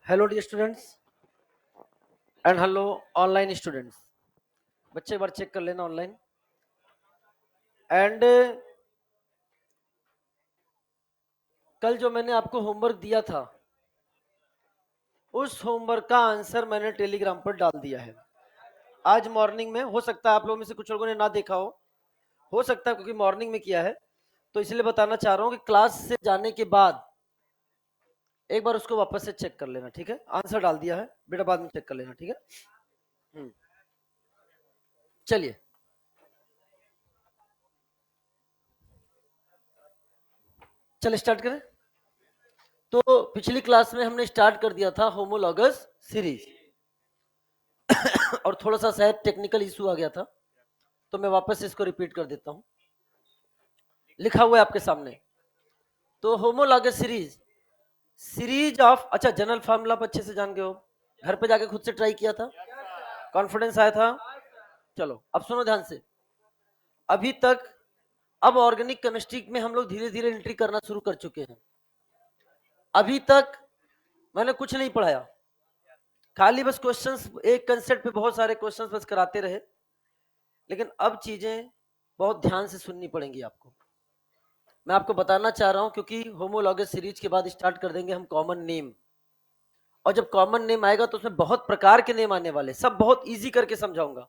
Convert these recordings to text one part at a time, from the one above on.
Hello dear students and hello online students. बच्चे एक बार check कर लेना ऑनलाइन। एंड कल जो मैंने आपको होमवर्क दिया था उस होमवर्क का आंसर मैंने टेलीग्राम पर डाल दिया है आज मॉर्निंग में। हो सकता है आप लोगों में से कुछ लोगों ने ना देखा हो सकता है क्योंकि मॉर्निंग में किया है, तो इसलिए बताना चाह रहा हूँ कि क्लास से जाने के बाद एक बार उसको वापस से चेक कर लेना, ठीक है। आंसर डाल दिया है बेटा, बाद में चेक कर लेना, ठीक है। चलिए चलिए स्टार्ट करें। तो पिछली क्लास में हमने स्टार्ट कर दिया था होमोलॉगस सीरीज और थोड़ा सा शायद टेक्निकल इशू आ गया था, तो मैं वापस इसको रिपीट कर देता हूं। लिखा हुआ है आपके सामने। तो होमोलॉगस सीरीज, सीरीज ऑफ, अच्छा जनरल फार्मूला आप अच्छे से जान गए हो, घर पे जाके खुद से ट्राई किया था, कॉन्फिडेंस आया था। चलो अब सुनो ध्यान से। अभी तक अब ऑर्गेनिक केमिस्ट्री में हम लोग धीरे धीरे एंट्री करना शुरू कर चुके हैं। अभी तक मैंने कुछ नहीं पढ़ाया, खाली बस क्वेश्चंस, एक कंसेप्ट पे बहुत सारे क्वेश्चंस बस कराते रहे। लेकिन अब चीजें बहुत ध्यान से सुननी पड़ेंगी आपको। मैं आपको बताना चाह रहा हूं क्योंकि होमोलॉगस सीरीज के बाद स्टार्ट कर देंगे हम कॉमन नेम, और जब कॉमन नेम आएगा तो उसमें बहुत प्रकार के नेम आने वाले, सब बहुत इजी करके समझाऊंगा,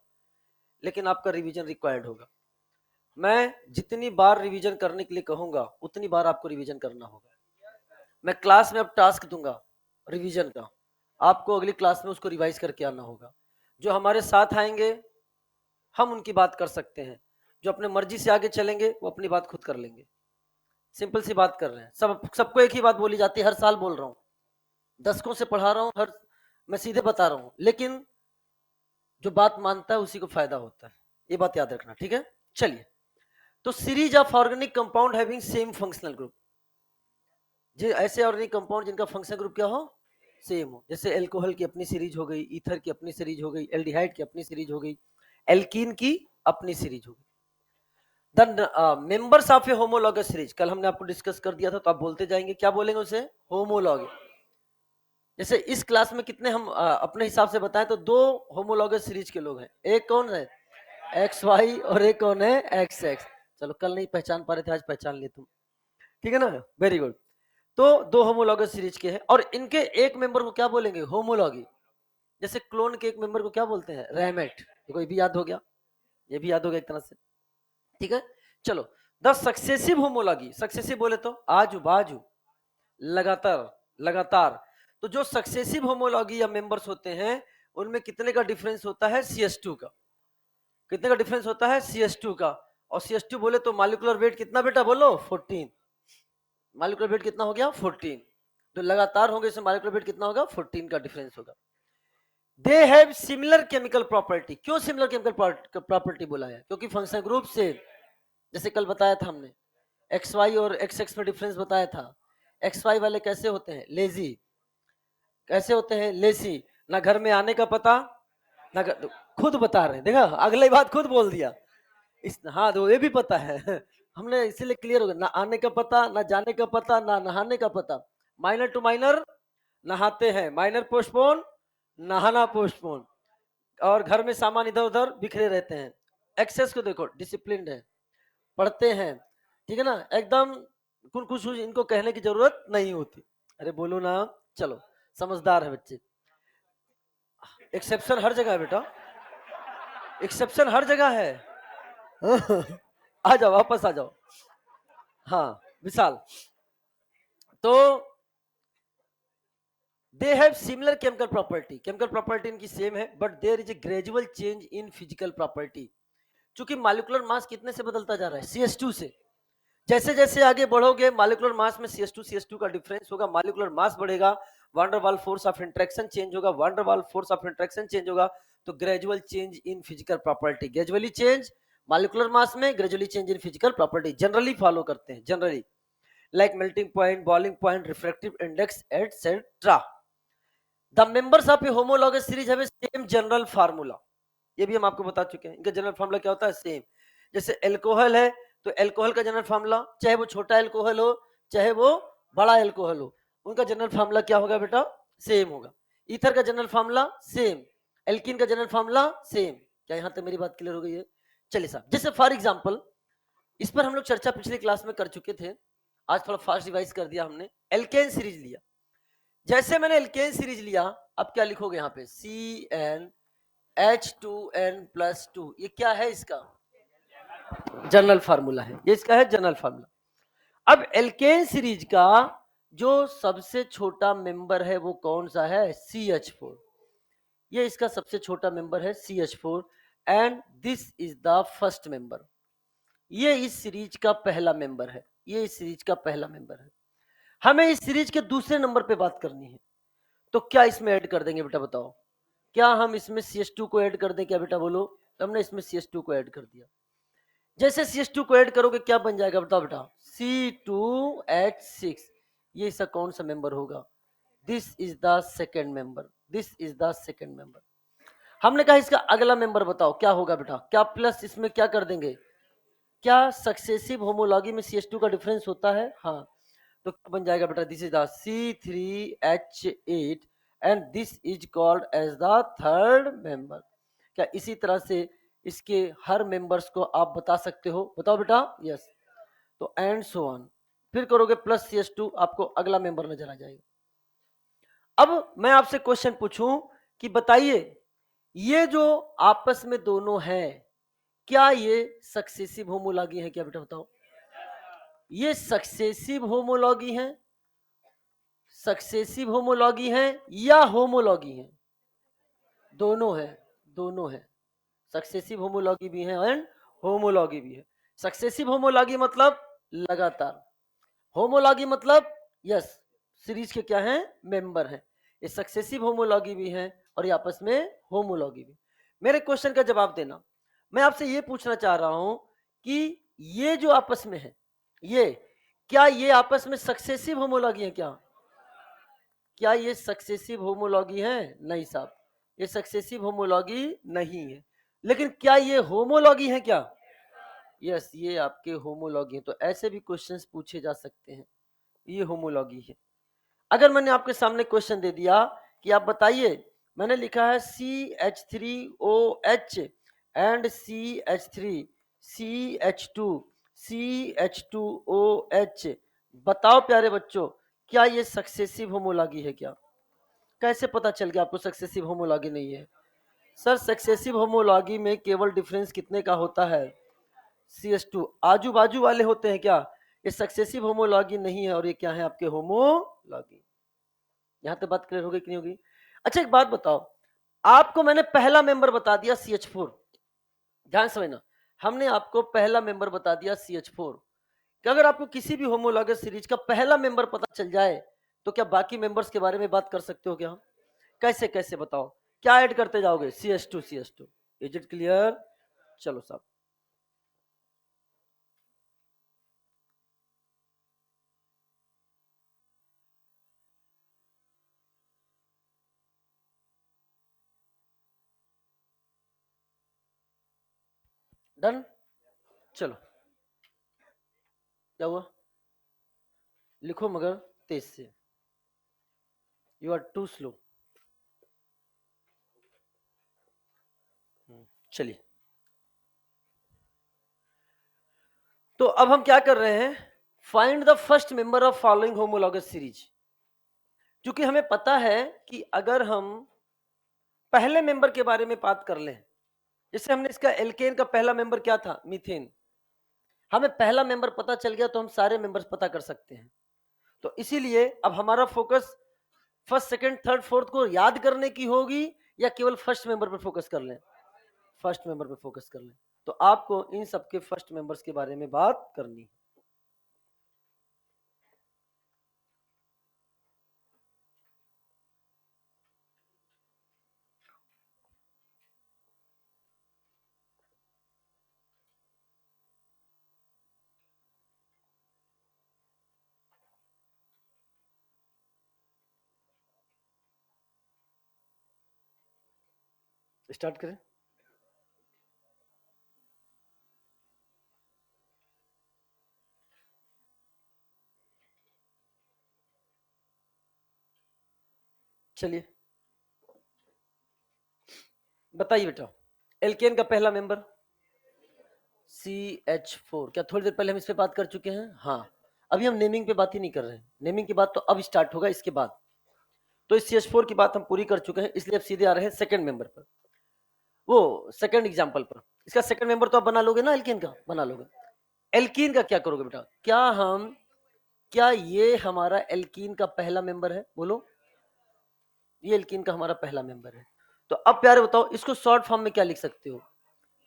लेकिन आपका रिवीजन रिक्वायर्ड होगा। मैं जितनी बार रिवीजन करने के लिए कहूंगा उतनी बार आपको रिवीजन करना होगा। मैं क्लास में अब टास्क दूंगा रिवीजन का, आपको अगली क्लास में उसको रिवाइज करके आना होगा। जो हमारे साथ आएंगे हम उनकी बात कर सकते हैं, जो अपने मर्जी से आगे चलेंगे वो अपनी बात खुद कर लेंगे। सिंपल सी बात कर रहे हैं, सबको एक ही बात बोली जाती है, हर साल बोल रहा हूं, दशकों से पढ़ा रहा हूं, हर मैं सीधे बता रहा हूं, लेकिन जो बात मानता है उसी को फायदा होता है, ये बात याद रखना, ठीक है। चलिए, तो series of organic compound having same functional group, जो ऐसे ऑर्गेनिक कंपाउंड जिनका फंक्शनल ग्रुप क्या हो, सेम हो। जैसे एल्कोहल की अपनी सीरीज हो गई, ईथर की अपनी सीरीज हो गई, एल्डिहाइड की अपनी सीरीज हो गई, एल्कीन की अपनी सीरीज हो गई। The members of a homologous series कल हमने आपको डिस्कस कर दिया था, तो आप बोलते जाएंगे, क्या बोलेंगे उसे, होमोलॉग। जैसे इस क्लास में कितने हम अपने हिसाब से बताएं तो दो होमोलॉगस सीरीज के लोग हैं, एक कौन है एक्स वाई और एक कौन है एक्स एक्स। चलो कल नहीं पहचान पा रहे थे, आज पहचान लिए तुम, ठीक है ना, वेरी गुड। तो दो होमोलॉगस सीरीज के हैं और इनके एक मेंबर को क्या बोलेंगे, होमोलॉगी। जैसे क्लोन के एक मेंबर को क्या बोलते हैं, रैमेट। देखो ये भी याद हो गया, ये भी याद हो गया एक तरह से, ठीक है। चलो, द सक्सेसिव होमोलॉगी, सक्सेसिव बोले तो आजू बाजू, लगातार लगातार। तो जो सक्सेसिव होमोलॉगी या मेंबर्स होते हैं उनमें कितने का डिफरेंस होता है, CS2 का। कितने का डिफरेंस होता है, CS2 का। और CS2 बोले तो मॉलिक्यूलर वेट कितना बेटा, बोलो 14। मॉलिक्यूलर वेट कितना हो गया, 14। तो लगातार होंगे इसमें मॉलिक्यूलर वेट कितना होगा, 14 का डिफरेंस होगा। दे हैव सिमिलर केमिकल प्रॉपर्टी। क्यों सिमिलर केमिकल प्रॉपर्टी बोला है, क्योंकि फंक्शन ग्रुप से, जैसे कल बताया था हमने, एक्स वाई और एक्स एक्स में डिफरेंस बताया था। एक्स वाई वाले कैसे होते हैं, लेजी। कैसे होते हैं, लेसी, ना घर में आने का पता, ना खुद बता रहे हैं, देखा अगली बात खुद बोल दिया इस, हाँ तो ये भी पता है हमने इसीलिए क्लियर हो गया, ना आने का पता, ना जाने का पता, ना नहाने का पता। माइनर टू माइनर नहाते हैं, माइनर पोस्टपोन, नहाना पोस्टपोन, और घर में सामान इधर उधर बिखरे रहते हैं। एक्सेस को देखो, डिसिप्लिन है, पढ़ते हैं, ठीक है ना, एकदम कुछ इनको कहने की जरूरत नहीं होती। अरे बोलो ना, चलो समझदार है बच्चे। एक्सेप्शन हर जगह है बेटा, एक्सेप्शन हर जगह है आ जाओ, वापस आ जाओ। हाँ विशाल, तो they have similar chemical property, chemical property इनकी सेम है, but there is a gradual change in physical property. चूंकि मॉलिक्यूलर मास कितने से बदलता जा रहा है, CS2 से। जैसे जैसे आगे बढ़ोगे मॉलिक्यूलर मास में CS2 का डिफरेंस होगा, मॉलिक्यूलर मास बढ़ेगा, van der Waals force of interaction change होगा, van der Waals force of interaction change होगा, तो gradual change in physical property, gradually change molecular mass में, gradually change in physical property generally follow करते हैं, generally like melting point, boiling point, refractive index etcetera. The members of a homologous series have a same general formula, ये भी हम आपको बता चुके हैं, इनका जनरल फार्मूला क्या होता है, सेम। जैसे एल्कोहल है तो एल्कोहल का जनरल फार्मूला, चाहे वो छोटा एल्कोहल हो चाहे वो बड़ा एल्कोहल हो, उनका जनरल फार्मूला क्या होगा बेटा, सेम होगा। ईथर का जनरल फार्मूला सेम, एल्कीन का जनरल फार्मूला सेम। क्या यहां तक मेरी बात क्लियर हो गई है? चलिए साहब, जैसे फॉर एग्जांपल इस पर हम लोग चर्चा पिछली क्लास में कर चुके थे, आज थोड़ा फास्ट रिवाइज कर दिया हमने। एल्केन सीरीज लिया, जैसे मैंने एल्केन सीरीज लिया, अब क्या लिखोगे यहाँ पे CnH2n+2, ये क्या है? इसका जनरल फार्मूला है, ये इसका है जनरल फार्मूला। अब एल्केन सीरीज का जो सबसे छोटा मेंबर है वो कौन सा है? CH4। ये इसका सबसे छोटा मेंबर है CH4 and this is the first member. ये इस सीरीज का पहला मेंबर है, ये इस सीरीज का पहला मेंबर है। हमें इस सीरीज के दूसरे नंबर पे बात करनी है, तो क्या इसमें ऐड कर देंगे बेटा? बताओ, क्या हम इसमें CH2 को ऐड कर दें क्या बेटा? बोलो। हमने इसमें CH2 को ऐड कर दिया। जैसे CH2 को ऐड करोगे क्या बन जाएगा? बताओ बेटा। C2H6। ये इसका कौन सा मेंबर होगा? This is the second member, this is the second member. हमने कहा इसका अगला मेंबर बताओ क्या होगा बेटा? क्या प्लस इसमें क्या कर देंगे? क्या सक्सेसिव होमोलॉगी में CH2 का डिफरेंस होता है? हाँ, तो क्या बन जाएगा बेटा? This is the C3H8 and this is called as the third member. क्या इसी तरह से इसके हर मेंबर्स को आप बता सकते हो? बताओ बेटा। यस। तो एंड सो ऑन, फिर करोगे प्लस CH2, आपको अगला मेंबर नजर आ जाएगा। अब मैं आपसे क्वेश्चन पूछूं कि बताइए, ये जो आपस में दोनों हैं, क्या ये सक्सेसिव होमोलॉगी है क्या बेटा? बताओ। ये सक्सेसिव होमोलॉगी है, सक्सेसिव होमोलॉगी है या होमोलॉगी है? दोनों है, दोनों है। सक्सेसिव होमोलॉगी भी है एंड होमोलॉगी भी है। सक्सेसिव होमोलॉगी मतलब लगातार, होमोलॉगी मतलब यस सीरीज के क्या है? मेंबर हैं। ये सक्सेसिव होमोलॉगी भी है और ये आपस में होमोलॉगी भी। मेरे क्वेश्चन का जवाब देना। मैं आपसे ये पूछना चाह रहा हूं कि ये जो आपस में है, ये क्या ये आपस में सक्सेसिव होमोलॉगी है क्या? क्या ये सक्सेसिव होमोलॉगी है? नहीं साहब, ये सक्सेसिव होमोलॉगी नहीं है। लेकिन क्या ये होमोलॉगी है क्या? यस, ये आपके होमोलॉगी है। तो ऐसे भी क्वेश्चंस पूछे जा सकते हैं, ये होमोलॉगी है। अगर मैंने आपके सामने क्वेश्चन दे दिया कि आप बताइए, मैंने लिखा है CH3OH एंड CH3CH2 CH2OH, बताओ प्यारे बच्चों, क्या ये सक्सेसिव होमोलॉगी है क्या? कैसे पता चल गया आपको सक्सेसिव होमोलॉगी नहीं है? सर सक्सेसिव होमोलॉगी में केवल डिफरेंस कितने का होता है? CH2 आजू बाजू वाले होते हैं क्या? ये सक्सेसिव होमोलॉगी नहीं है और ये क्या है? आपके होमोलॉगी। यहां तक बात क्लियर हो गई कि नहीं होगी? अच्छा एक बात बताओ, आपको मैंने पहला मेंबर बता दिया CH4, ध्यान समझना, हमने आपको पहला मेंबर बता दिया CH4 कि अगर आपको किसी भी होमोलॉगस सीरीज का पहला मेंबर पता चल जाए तो क्या बाकी मेंबर्स के बारे में बात कर सकते हो क्या? कैसे कैसे बताओ, क्या ऐड करते जाओगे? CH2 is it clear? चलो साहब, डन। चलो, क्या हुआ? लिखो मगर तेज से, यू आर टू स्लो। चलिए, तो अब हम क्या कर रहे हैं? Find the first member of following homologous series. क्योंकि हमें पता है कि अगर हम पहले मेंबर के बारे में बात कर लें, जैसे हमने इसका एल्केन का पहला मेंबर क्या था? मीथेन। हमें पहला मेंबर पता चल गया तो हम सारे मेंबर्स पता कर सकते हैं। तो इसीलिए अब हमारा focus first second third fourth को याद करने की होगी या केवल फर्स्ट मेंबर पर फोकस कर लें? फर्स्ट मेंबर पर फोकस कर लें। तो आपको इन सबके फर्स्ट मेंबर्स के बारे में बात करनी है। स्टार्ट करें। चलिए बताइए बेटा, एल्केन का पहला मेंबर CH4। क्या थोड़ी देर पहले हम इस पे बात कर चुके हैं? हाँ, अभी हम नेमिंग पे बात ही नहीं कर रहे हैं। नेमिंग की बात तो अब स्टार्ट होगा इसके बाद। तो इस CH4 की बात हम पूरी कर चुके हैं, इसलिए अब सीधे आ रहे हैं सेकंड मेंबर पर, वो सेकंड एग्जांपल पर। इसका सेकंड मेंबर तो आप बना लोगे ना, एल्केन का बना लोगे। एल्कीन का क्या करोगे बेटा? क्या ये हमारा एल्कीन का पहला मेंबर है? बोलो, ये एल्कीन का हमारा पहला मेंबर है। तो अब प्यारे बताओ, इसको शॉर्ट फॉर्म में क्या लिख सकते हो?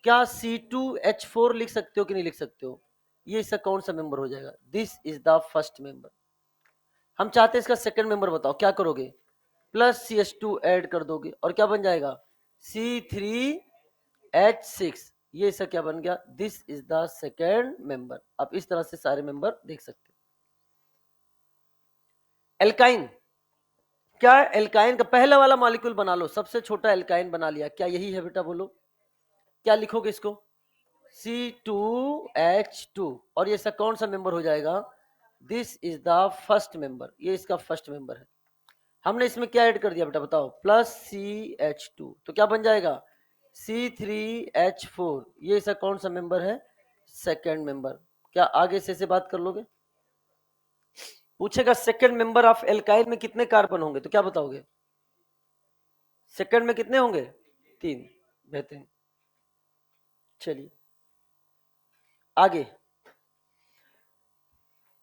क्या C2H4 लिख सकते हो कि नहीं लिख सकते हो? ये इसका कौन सा मेंबर हो जाएगा? This is the first member. हम चाहते हैं इसका सेकंड मेंबर, बताओ क्या करोगे? प्लस CH2 ऐड कर दोगे और क्या बन जाएगा? C3H6। ये इसका क्या बन गया? This is the second member. आप इस तरह से सारे मेंबर देख सकते हो। एल्काइन, क्या एल्काइन का पहला वाला मॉलिक्यूल बना लो, सबसे छोटा एल्काइन बना लिया, क्या यही है बेटा? बोलो क्या लिखोगे इसको? C2H2। और ये इसका कौन सा मेंबर हो जाएगा? This is the first member. ये इसका फर्स्ट मेंबर है। हमने इसमें क्या ऐड कर दिया बेटा? बताओ, प्लस CH2, तो क्या बन जाएगा? C3H4। ये इसका कौन सा मेंबर है? Second member. क्या आगे से बात कर लोगे? पूछेगा सेकेंड मेंबर ऑफ एल्काइल में कितने कार्बन होंगे, तो क्या बताओगे? सेकेंड में कितने होंगे? 3। बेहतरीन। चलिए आगे,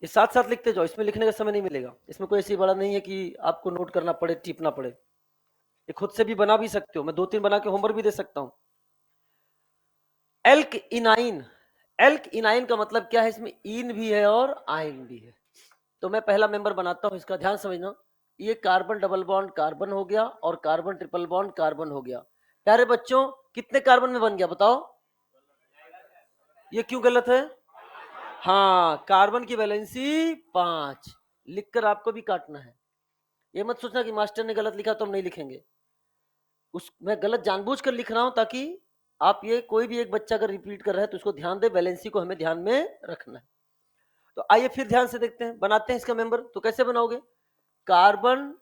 ये साथ साथ लिखते जाओ, इसमें लिखने का समय नहीं मिलेगा। इसमें कोई ऐसी बड़ा नहीं है कि आपको नोट करना पड़े, टिपना पड़े। ये खुद से भी बना भी सकते हो, मैं 2-3 बना के होमवर्क भी दे सकता हूं। एल्क इनाइन, एल्क इनाइन का मतलब क्या है? इसमें इन भी है और आइन भी है। तो मैं पहला मेंबर बनाता हूं, इसका ध्यान समझना। ये कार्बन डबल बॉन्ड कार्बन हो गया और कार्बन ट्रिपल बॉन्ड कार्बन हो गया। प्यारे बच्चों, कितने कार्बन में बन गया बताओ? ये क्यों गलत है? हाँ, कार्बन की वैलेंसी 5। लिखकर आपको भी काटना है। ये मत सोचना कि मास्टर ने गलत लिखा तो हम नहीं लिखेंगे। मैं गलत जानबूझकर लिख रहा हूं ताकि आप, ये कोई भी एक बच्चा अगर रिपीट कर रहा है तो उसको ध्यान दे, वैलेंसी को हमें ध्यान में रखना है। तो आइए फिर ध्यान से देखते हैं, बनाते हैं इसका मेंबर। तो कैसे बनाओगे? कार्बन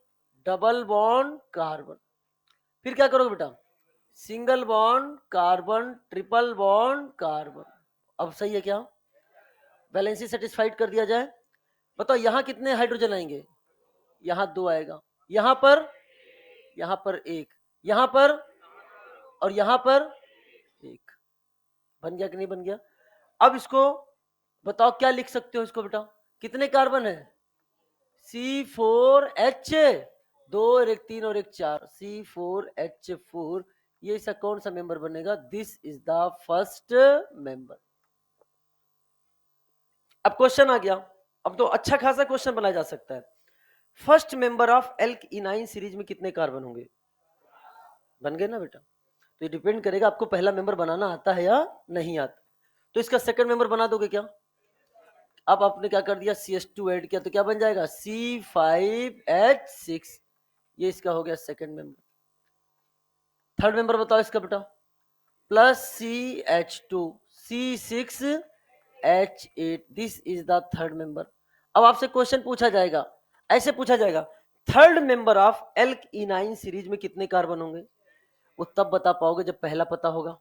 डबल बॉन्ड कार्बन, फिर क्या करोगे बेटा? Single bond carbon triple bond carbon. अब सही है क्या? वैलेंसी सेटिस्फाइड कर दिया जाए। बताओ यहां कितने हाइड्रोजन आएंगे? यहां 2 आएगा, यहां पर 1, यहां पर और यहां पर 1। बन गया कि नहीं बन गया? अब इसको बताओ क्या लिख सकते हो इसको बेटा? कितने कार्बन है? C4H, 2 और 1 3 और 1 4, C4H4। ये इसका कौन सा मेंबर बनेगा? This is the first member. अब क्वेश्चन आ गया, अब तो अच्छा खासा क्वेश्चन बनाया जा सकता है। First member of alkyne series में कितने कार्बन होंगे? बन गए ना बेटा? तो ये डिपेंड करेगा आपको पहला मेंबर बनाना आता है या नहीं आता। तो इसका सेकंड मेंबर बना दोगे क्या? अब आपने क्या कर दिया? CH2 ऐड किया तो क्या बन जाएगा? C5H6। ये इसका हो गया सेकंड मेंबर। थर्ड मेंबर बताओ इसका बेटा? Plus CH2, C6H8। This is the third member. अब आपसे क्वेश्चन पूछा जाएगा, ऐसे पूछा जाएगा, third member of alkyne series में कितने कार्बन होंगे? वो तब बता पाओगे जब पहला पता होगा।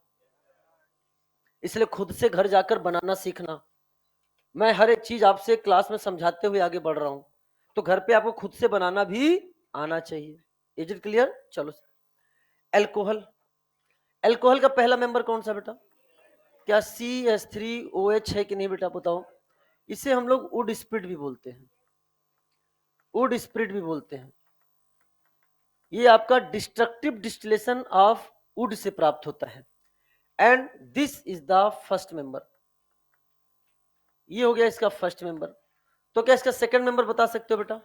इसलिए खुद से घर जाकर बनाना सीखना। मैं हर एक चीज आपसे क्लास में समझाते हुए आगे बढ़ रहा हूं, तो घर पे आपको खुद से बनाना भी आना चाहिए। Is it clear? चलो, एल्कोहल, एल्कोहल का पहला मेंबर कौन सा बेटा? क्या CH3OH है कि नहीं बेटा? बताओ। इसे हम लोग वुड स्प्रिट भी बोलते हैं, वुड स्प्रिट भी बोलते हैं। ये आपका destructive distillation of would say प्राप्त होता है। And this is the first member. ये हो गया इसका फर्स्ट मेंबर। तो क्या इसका सेकंड मेंबर बता सकते हो बेटा?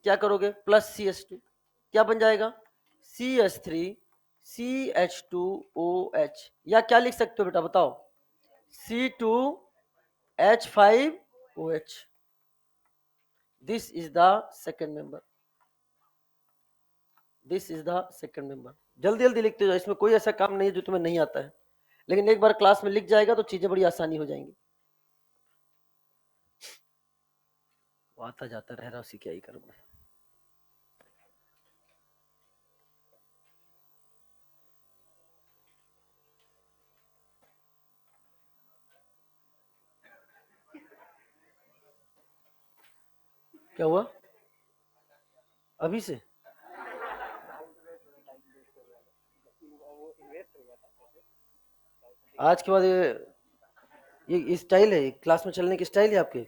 क्या करोगे? प्लस CH2, क्या बन जाएगा? CH3CH2OH। या क्या लिख सकते हो बेटा? बताओ, C2H5OH। This is the second member, this is the second member. जल्दी जल्दी लिखते जाओ, इसमें कोई ऐसा काम नहीं है जो तुम्हें नहीं आता है, लेकिन एक बार क्लास में लिख जाएगा तो चीजें बड़ी आसानी हो जाएंगी। वो आता जाता रह रहा, उसी क्या ही करूंगा। क्या हुआ अभी से? आज के बाद ये स्टाइल है, क्लास में चलने की स्टाइल है आपके?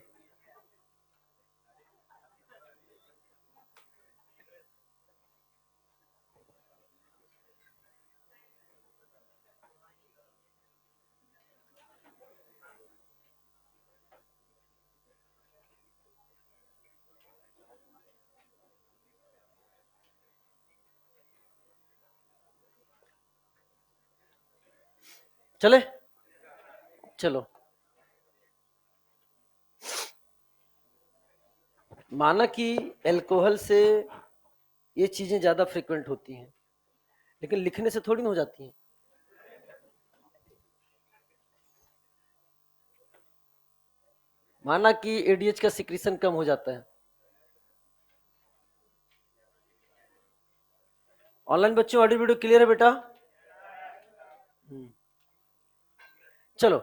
चले चलो, माना कि अल्कोहल से ये चीजें ज्यादा फ्रिक्वेंट होती हैं, लेकिन लिखने से थोड़ी ना हो जाती हैं। माना कि एडीएच का सिक्रीशन कम हो जाता है। ऑनलाइन बच्चों ऑडियो वीडियो क्लियर है बेटा? चलो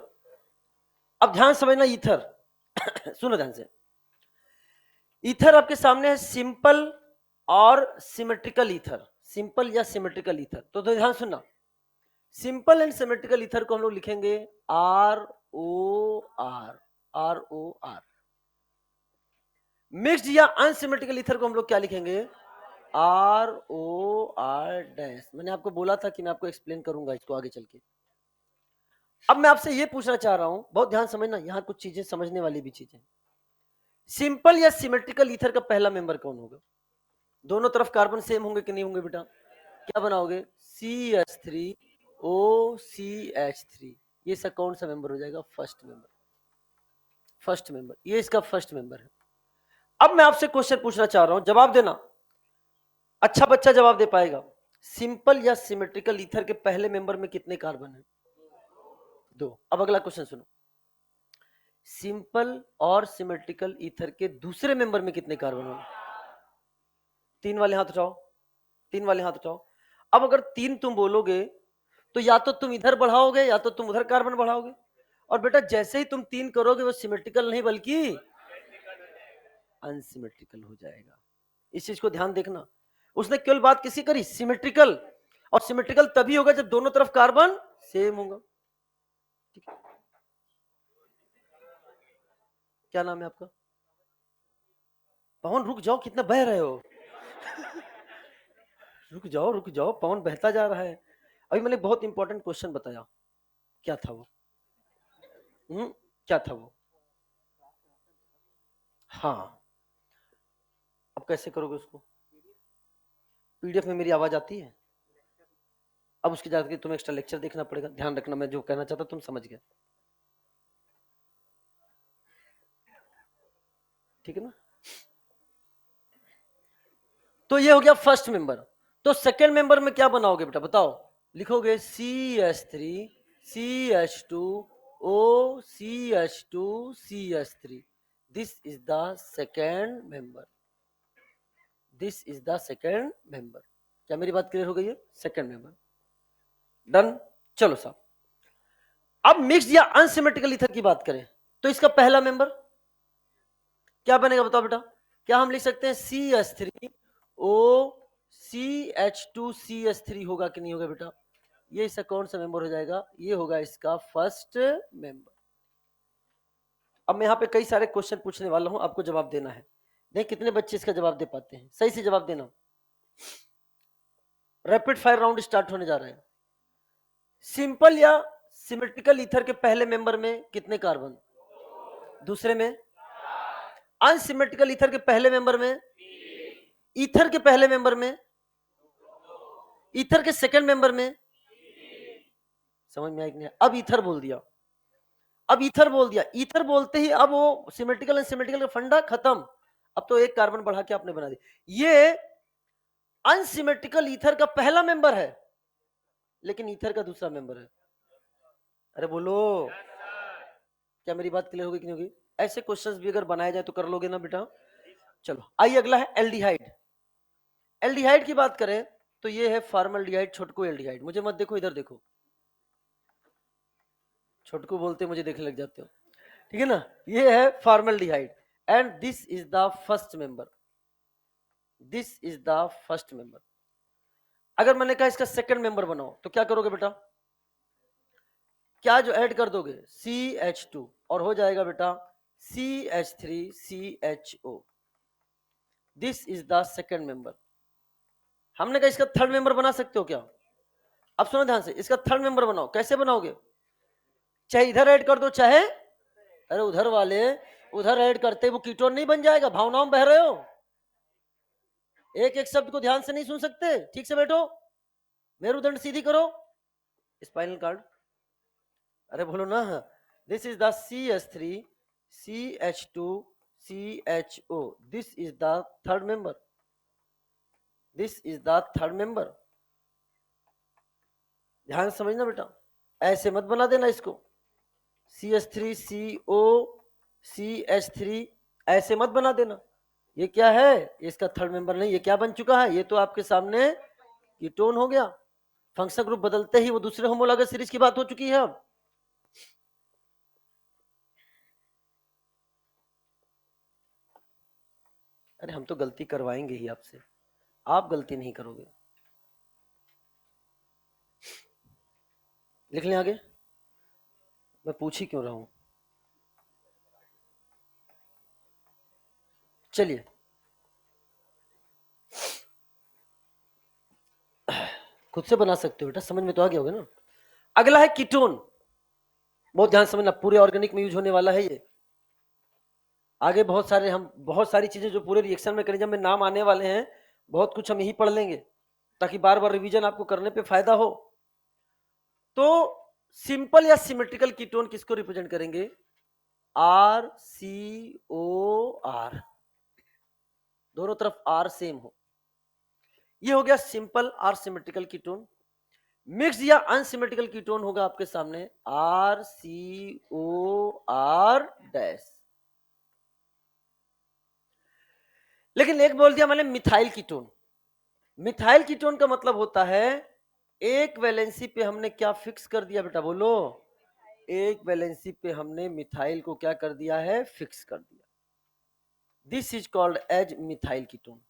अब ध्यान समझना ईथर। सुनो ध्यान से, ईथर आपके सामने है, सिंपल और सिमेट्रिकल ईथर। सिंपल या सिमेट्रिकल ईथर, तो ध्यान सुनना, सिंपल एंड सिमेट्रिकल ईथर को हम लोग लिखेंगे R O R, R O R. Mixed या अनसिमेट्रिकल ईथर को हम लोग क्या लिखेंगे? R O R dash. मैंने आपको बोला था कि मैं आपको एक्सप्लेन करूंगा इसको आगे चल के। अब मैं आपसे ये पूछना चाह रहा हूं, बहुत ध्यान समझना, यहां कुछ चीजें समझने वाली भी चीजें। सिंपल या सिमेट्रिकल ईथर का पहला मेंबर कौन होगा? दोनों तरफ कार्बन सेम होंगे कि नहीं होंगे बेटा? क्या बनाओगे? CH3OCH3। ये इसका कौन सा मेंबर हो जाएगा? First member. फर्स्ट मेंबर, ये इसका फर्स्ट मेंबर है। अब मैं आपसे क्वेश्चन पूछना चाह रहा हूं, जवाब देना, अच्छा बच्चा जवाब दे पाएगा। सिंपल या सिमेट्रिकल ईथर के पहले मेंबर में कितने कार्बन है? 2। अब अगला क्वेश्चन सुनो, सिंपल और सिमेट्रिकल ईथर के दूसरे मेंबर में कितने कार्बन होंगे? 3 वाले हाथ उठाओ, 3 वाले हाथ उठाओ। अब अगर 3 तुम बोलोगे तो या तो तुम इधर बढ़ाओगे या तो तुम उधर कार्बन बढ़ाओगे, और बेटा जैसे ही तुम 3 करोगे वो सिमेट्रिकल नहीं बल्कि अनसिमेट्रिकल हो जाएगा। इस चीज को ध्यान देखना, उसने केवल बात किसी करी सिमेट्रिकल, और सिमेट्रिकल तभी होगा जब दोनों तरफ कार्बन सेम होगा। ठीक है, क्या नाम है आपका? पवन रुक जाओ, कितना बह रहे हो? रुक जाओ रुक जाओ, पवन बहता जा रहा है। अभी मैंने बहुत इंपॉर्टेंट क्वेश्चन बताया, क्या था वो? क्या था वो? हाँ, अब कैसे करोगे उसको? पीडीएफ में मेरी आवाज आती है, अब उसकी जाकर तुम्हें एक्स्ट्रा लेक्चर देखना पड़ेगा। ध्यान रखना, मैं जो कहना चाहता तुम समझ गए, ठीक है ना? तो ये हो गया फर्स्ट मेंबर। तो सेकेंड मेंबर में क्या बनाओगे बेटा, बताओ? लिखोगे CH3CH2OCH2CH3। This is the second member, this is the second member. क्या मेरी बात क्लियर हो गई है? Second member done. चलो साहब, अब मिक्स्ड या अनसिमेट्रिकल ईथर की बात करें तो इसका पहला मेंबर क्या बनेगा, बताओ बेटा? क्या हम लिख सकते हैं CH3OCH2CH3 होगा कि नहीं होगा बेटा? ये इसका कौन सा मेंबर हो जाएगा? ये होगा इसका फर्स्ट मेंबर। अब मैं यहाँ पे कई सारे क्वेश्चन पूछने वाला हूं, आपको जवाब देना है। देख कितने बच्चे इसका जवाब दे पाते हैं, सही से जवाब देना। रैपिड फायर राउंड स्टार्ट होने जा रहा है। सिंपल या सिमेट्रिकल ईथर के पहले मेंबर में कितने कार्बन? दूसरे में? अनसिमेट्रिकल ईथर के पहले मेंबर में? ईथर के पहले मेंबर में? ईथर के सेकंड मेंबर में? समझ में आया कि नहीं? अब ईथर बोल दिया, अब ईथर बोल दिया, ईथर बोलते ही अब वो सिमेट्रिकल एंड सिमेट्रिकल का फंडा खत्म। अब तो एक कार्बन बढ़ा के आपने बना दिया। ये अनसिमेट्रिकल ईथर का पहला मेंबर है, लेकिन ईथर का दूसरा मेंबर है। अरे बोलो, क्या मेरी बात क्लियर होगी कि नहीं होगी? ऐसे क्वेश्चंस भी अगर बनाए जाए तो कर लोगे ना बेटा? चलो आइए, अगला है एल्डिहाइड। एल्डिहाइड की बात करें तो ये है फॉर्मल्डिहाइड, छोटको एल्डिहाइड। मुझे मत देखो, इधर देखो, छोटको बोलते मुझे देखने लग जाते हो, ठीक है ना? ये है formaldehyde. And this is the first member, this is the first member. अगर मैंने कहा इसका सेकंड मेंबर बनाओ तो क्या करोगे बेटा, क्या जो ऐड कर दोगे CH2 और हो जाएगा बेटा CH3CHO। This is the second member. हमने कहा इसका थर्ड मेंबर बना सकते हो क्या? अब सुनो ध्यान से, इसका थर्ड मेंबर बनाओ। कैसे बनाओगे? चाहे इधर ऐड कर दो, चाहे अरे उधर वाले उधर ऐड करते वो कीटोन नहीं बन जाएगा। भावनाओं में बह रहे हो, एक एक शब्द को ध्यान से नहीं सुन सकते। ठीक से बैठो, मेरुदंड सीधी करो, स्पाइनल कार्ड। अरे बोलो ना, this is the CH3CH2CHO, this is the third member, this is the third member. ध्यान से समझना बेटा, ऐसे मत बना देना इसको CH3CO CH3, ऐसे मत बना देना। ये क्या है? इसका थर्ड मेंबर नहीं, ये क्या बन चुका है? ये तो आपके सामने कीटोन हो गया। फंक्शनल ग्रुप बदलते ही वो दूसरे होमोलॉगस सीरीज की बात हो चुकी है। अब अरे हम तो गलती करवाएंगे ही आपसे, आप गलती नहीं करोगे। लिख लें आगे, मैं पूछ ही क्यों रहा हूं। चलिए, खुद से बना सकते हो बेटा, समझ में तो आ गया होगा ना। अगला है कीटोन। बहुत ध्यान समझना, पूरे ऑर्गेनिक में यूज होने वाला है ये। आगे बहुत सारी चीजें जो पूरे रिएक्शन मैकेनिज्म में नाम आने वाले हैं, बहुत कुछ हम यही पढ़ लेंगे ताकि बार बार रिवीजन आपको करने पे फायदा हो। तो सिंपल या सिमेट्रिकल कीटोन किसको रिप्रेजेंट करेंगे? RCOR, दोनों तरफ R सेम हो। ये हो गया simple or symmetrical ketone. Mix या अनसिमेट्रिकल कीटोन होगा आपके सामने RCOR डैश। लेकिन एक बोल दिया मैंने मिथाइल कीटोन। मिथाइल कीटोन का मतलब होता है एक वैलेंसी पे हमने क्या फिक्स कर दिया बेटा, बोलो। एक वैलेंसी पे हमने मिथाइल को क्या कर दिया है? फिक्स कर दिया। This is called as methyl ketone.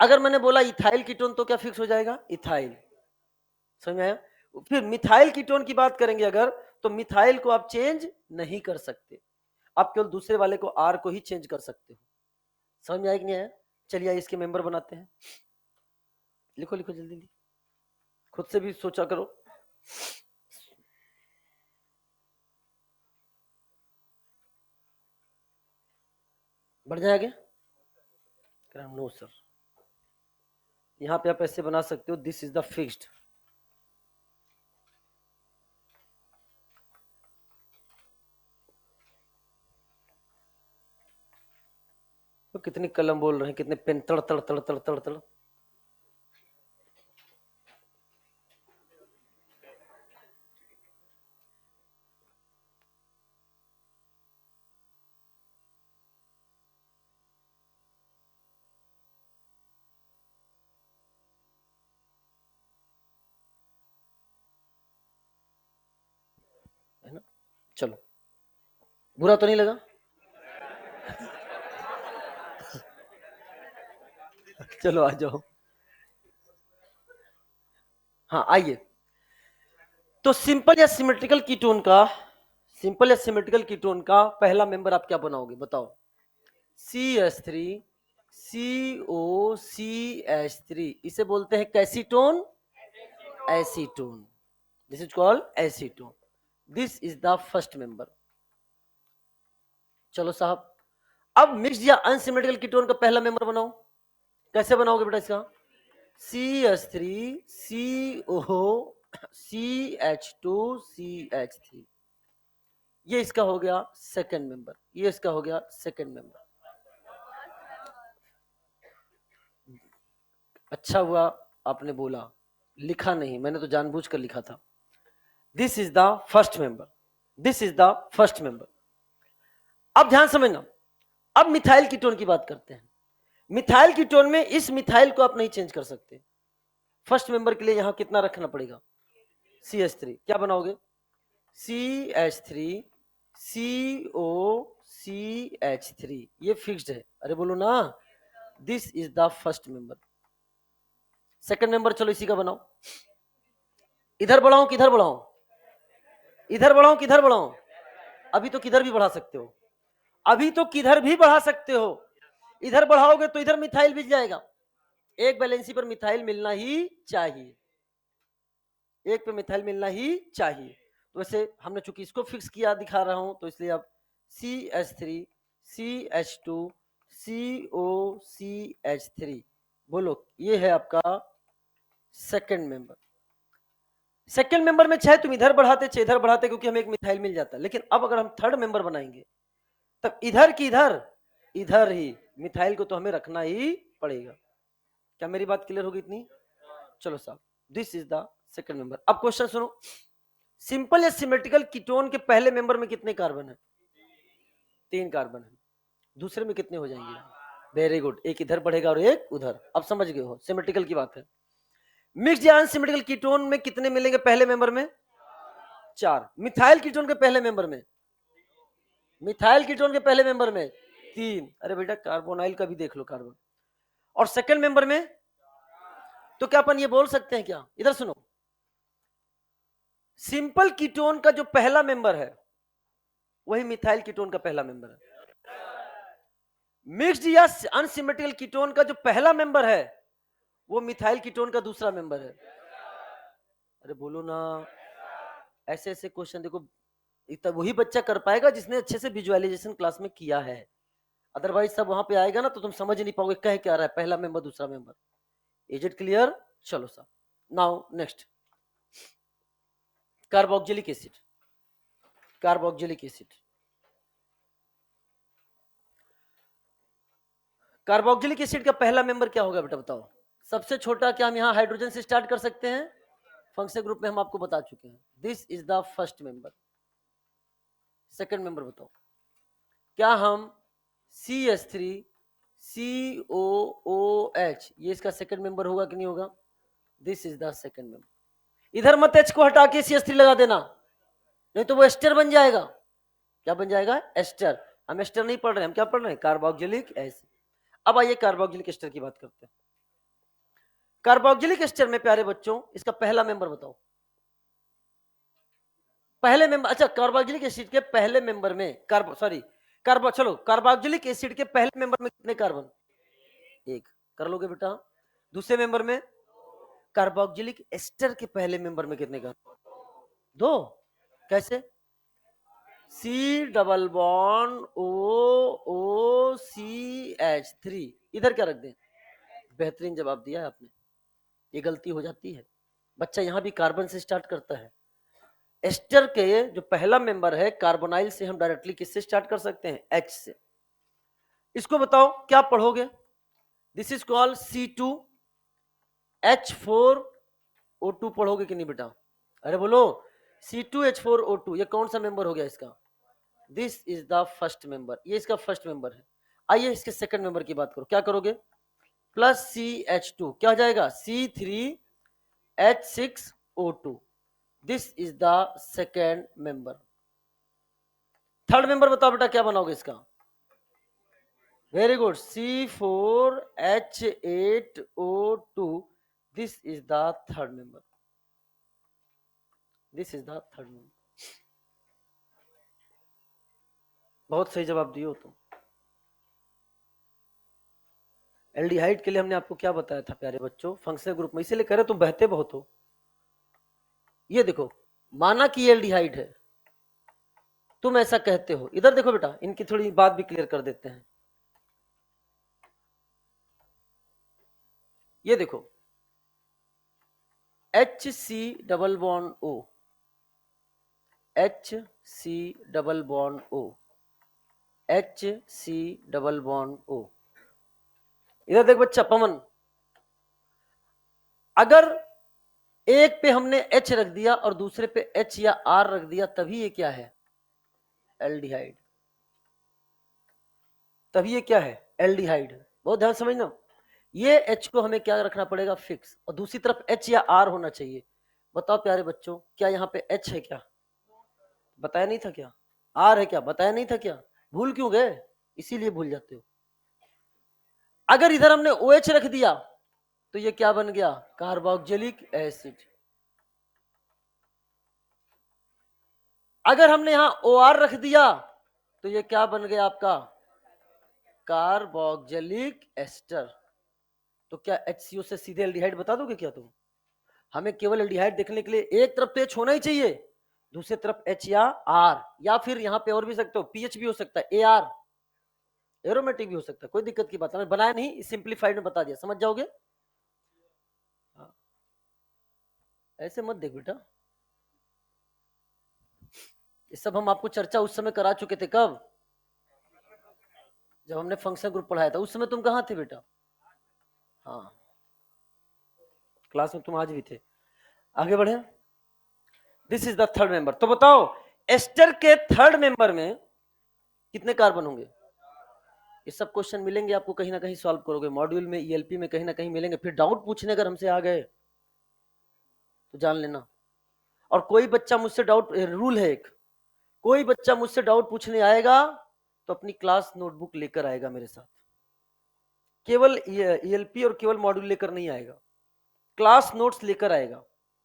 अगर मैंने बोला इथाइल कीटोन तो क्या फिक्स हो जाएगा? इथाइल। समझ में आया? फिर मिथाइल कीटोन की बात करेंगे अगर, तो मिथाइल को आप चेंज नहीं कर सकते, आप केवल दूसरे वाले को आर को ही चेंज कर सकते हो। समझ में आया कि नहीं आया? चलिए इसके मेंबर बनाते हैं। लिखो लिखो जल्दी जल्दी, खुद से भी सोचा करो। बढ़ जाएगा? नो सर, यहाँ पे आप ऐसे बना सकते हो, दिस इज द फिक्स्ड। तो कितनी कलम बोल रहे हैं, कितने पेन तड़ तड़ तड़ तड़ तड़ तड़। है ना? चलो, बुरा तो नहीं लगा? चलो आ जाओ। हाँ आइए, तो सिंपल या सिमेट्रिकल कीटोन का पहला मेंबर आप क्या बनाओगे बताओ? CH3COCH3, इसे बोलते हैं कैसीटोन, acetone. This is called acetone. This is the first member. चलो साहब, अब मिक्स्ड या अनसिमेट्रिकल कीटोन का पहला मेंबर बनाओ। कैसे बनाओगे बेटा इसका? CH3COCH2CH3, ये इसका हो गया सेकंड मेंबर, ये इसका हो गया सेकंड मेंबर। अच्छा हुआ आपने बोला, लिखा नहीं, मैंने तो जानबूझकर लिखा था। This is the first member, this is the first member. अब ध्यान समझना, अब मिथाइल कीटोन की बात करते हैं। मिथाइल कीटोन में इस मिथाइल को आप नहीं चेंज कर सकते। फर्स्ट मेंबर के लिए यहां कितना रखना पड़ेगा? CH3, क्या बनाओगे? CH3CO CH3, ये फिक्स्ड है। अरे बोलो ना, this is the first member. Second member चलो इसी का बनाओ। इधर बढ़ाऊं किधर बढ़ाऊं? इधर बढ़ाऊं किधर बढ़ाऊं? अभी तो किधर भी बढ़ा सकते हो, अभी तो किधर भी बढ़ा सकते हो। इधर बढ़ाओगे तो इधर मिथाइल मिल जाएगा। एक वैलेंसी पर मिथाइल मिलना ही चाहिए, एक पे मिथाइल मिलना ही चाहिए। तो वैसे हमने चूंकि इसको फिक्स किया दिखा रहा हूं, तो इसलिए अब CH3 CH2 COCH3, बोलो ये है आपका सेकंड मेंबर। सेकंड मेंबर में चाहे तुम इधर बढ़ाते चाहे इधर बढ़ाते, क्योंकि हमें एक मिथाइल मिल जाता। लेकिन अब अगर हम थर्ड मेंबर बनाएंगे तब इधर की इधर, इधर ही मिथाइल को तो हमें रखना ही पड़ेगा। क्या मेरी बात क्लियर होगी इतनी? चलो साहब, this is the second member. अब क्वेश्चन सुनो, सिंपल या सिमेट्रिकल कीटोन के पहले मेंबर में कितने कार्बन है? 3 कार्बन है। दूसरे में कितने हो जाएंगे? वेरी गुड, एक इधर बढ़ेगा और एक उधर। अब समझ गए हो, सिमेट्रिकल की बात है। मिक्स्ड या अनसिमेट्रिकल कीटोन में कितने मिलेंगे पहले मेंबर में? 4। मिथाइल कीटोन के पहले मेंबर में, मिथाइल कीटोन के पहले मेंबर में 3। अरे बेटा कार्बोनाइल का भी देख लो कार्बन। और सेकंड मेंबर में तो क्या अपन ये बोल सकते हैं क्या? इधर सुनो, सिंपल कीटोन का जो पहला मेंबर है वही मिथाइल कीटोन का पहला मेंबर है। मिक्स्ड या अनसिमेट्रिकल कीटोन का जो पहला मेंबर है वो मिथाइल कीटोन का दूसरा मेंबर है। अरे बोलो ना, ऐसे ऐसे क्वेश्चन देखो, वही बच्चा कर पाएगा जिसने अच्छे से विजुअलाइजेशन क्लास में किया है। अदरवाइज सब वहां पे आएगा ना तो तुम समझ नहीं पाओगे कह क्या रहा है पहला मेंबर दूसरा मेंबर। Is it clear? चलो साहब, now next, carboxylic acid. Carboxylic acid, carboxylic acid का पहला मेंबर क्या होगा बेटा बताओ? सबसे छोटा, क्या हम यहाँ हाइड्रोजन से स्टार्ट कर सकते हैं? फंक्शनल ग्रुप में हम आपको बता चुके हैं, this is the first member. Second member बताओ, क्या हम CH3 COOH, ये इसका सेकंड मेंबर होगा कि नहीं होगा? This is the second member. इधर मत H को हटा के CH3 लगा देना, नहीं तो वो एस्टर बन जाएगा। क्या बन जाएगा? एस्टर। हम एस्टर नहीं पढ़ रहे, हम क्या पढ़ रहे हैं? Carboxylic acid. अब आइए कार्बोक्सिलिक एस्टर की बात करते हैं। कार्बोक्सिलिक एस्टर में प्यारे बच्चों इसका पहला मेंबर बताओ। पहले मेंबर, अच्छा कार्बोक्सिलिक एसिड के पहले मेंबर में कार्बोक्सिलिक एसिड के पहले मेंबर में कितने कार्बन? 1 कर लोगे बेटा। दूसरे मेंबर में कार्बोक्सिलिक एस्टर के पहले मेंबर में कितने कार्बन? 2। कैसे? COOCH3, इधर क्या रख दें? बेहतरीन जवाब दिया है आपने। ये गलती हो जाती है, बच्चा यहां भी कार्बन से स्टार्ट करता है। एस्टर के जो पहला मेंबर है कार्बोनाइल से हम डायरेक्टली किससे स्टार्ट कर सकते हैं? H से। इसको बताओ क्या पढ़ोगे? दिस इज कॉल्ड C2H4O2, पढ़ोगे कि नहीं बेटा? अरे बोलो, C2H4O2, ये कौन सा मेंबर हो गया इसका? This is the first member, ये इसका फर्स्ट मेंबर है। आइए इसके सेकंड मेंबर की बात करो, क्या करोगे? प्लस CH2 क्या हो जाएगा? C3H6O2, this is the second member. Third member बताओ बेटा क्या बनाओगे इसका? Very good, C4H8O2, this is the third member. This is the third member. बहुत सही जवाब दिए हो तुम। एल्डिहाइड के लिए हमने आपको क्या बताया था प्यारे बच्चों? फंक्शनल ग्रुप में, इसीलिए कह रहे तुम बहते बहुत हो। ये देखो, माना कि एल्डिहाइड है, तुम ऐसा कहते हो। इधर देखो बेटा, इनकी थोड़ी बात भी क्लियर कर देते हैं। ये देखो, HC double bond O, HC double bond O, HC double bond O। इधर देख बच्चा पवन, अगर एक पे हमने H रख दिया और दूसरे पे H या R रख दिया, तभी ये क्या है? एल्डिहाइड। तभी ये क्या है? एल्डिहाइड। बहुत ध्यान समझना, ये H को हमें क्या रखना पड़ेगा? फिक्स, और दूसरी तरफ H या R होना चाहिए। बताओ प्यारे बच्चों, क्या यहाँ पे H है क्या? बताया नहीं था क्या? R है क्या? बताया नहीं था क्या? भूल क्यों गए? इसीलिए भूल जाते हो। अगर इधर हमने OH रख दिया तो ये क्या बन गया? Carboxylic acid. अगर हमने यहां OR रख दिया तो ये क्या बन गया आपका? Carboxylic ester. तो क्या HCO से सीधे एल्डिहाइड बता दोगे क्या तुम? हमें केवल एल्डिहाइड देखने के लिए एक तरफ तो H होना ही चाहिए, दूसरी तरफ H या R, या फिर यहां पे और भी सकते हो, PH भी हो सकता है, AR, एरोमेटिक भी हो सकता है, कोई दिक्कत की बात है। बनाया नहीं, सिंप्लीफाइड में बता दिया, समझ जाओगे। हाँ। ऐसे मत देख बेटा, ये सब हम आपको चर्चा उस समय करा चुके थे। कब? जब हमने फंक्शन ग्रुप पढ़ाया था, उस समय तुम कहाँ थे बेटा? हाँ, क्लास में तुम आज भी थे। आगे बढ़े। This is the third member. तो बताओ एस्टर के थर्ड मेंबर में कितने कार्बन होंगे? ये सब क्वेश्चन मिलेंगे आपको, कहीं ना कहीं सॉल्व करोगे मॉड्यूल में, ELP में कहीं ना कहीं मिलेंगे। फिर डाउट पूछने अगर हमसे आ गए तो जान लेना। और कोई बच्चा मुझसे डाउट, रूल है एक, कोई बच्चा मुझसे डाउट पूछने आएगा तो अपनी क्लास नोटबुक लेकर आएगा मेरे साथ। केवल ELP और केवल मॉड्यूल लेकर नहीं आएगा, क्लास नोट्स लेकर आएगा,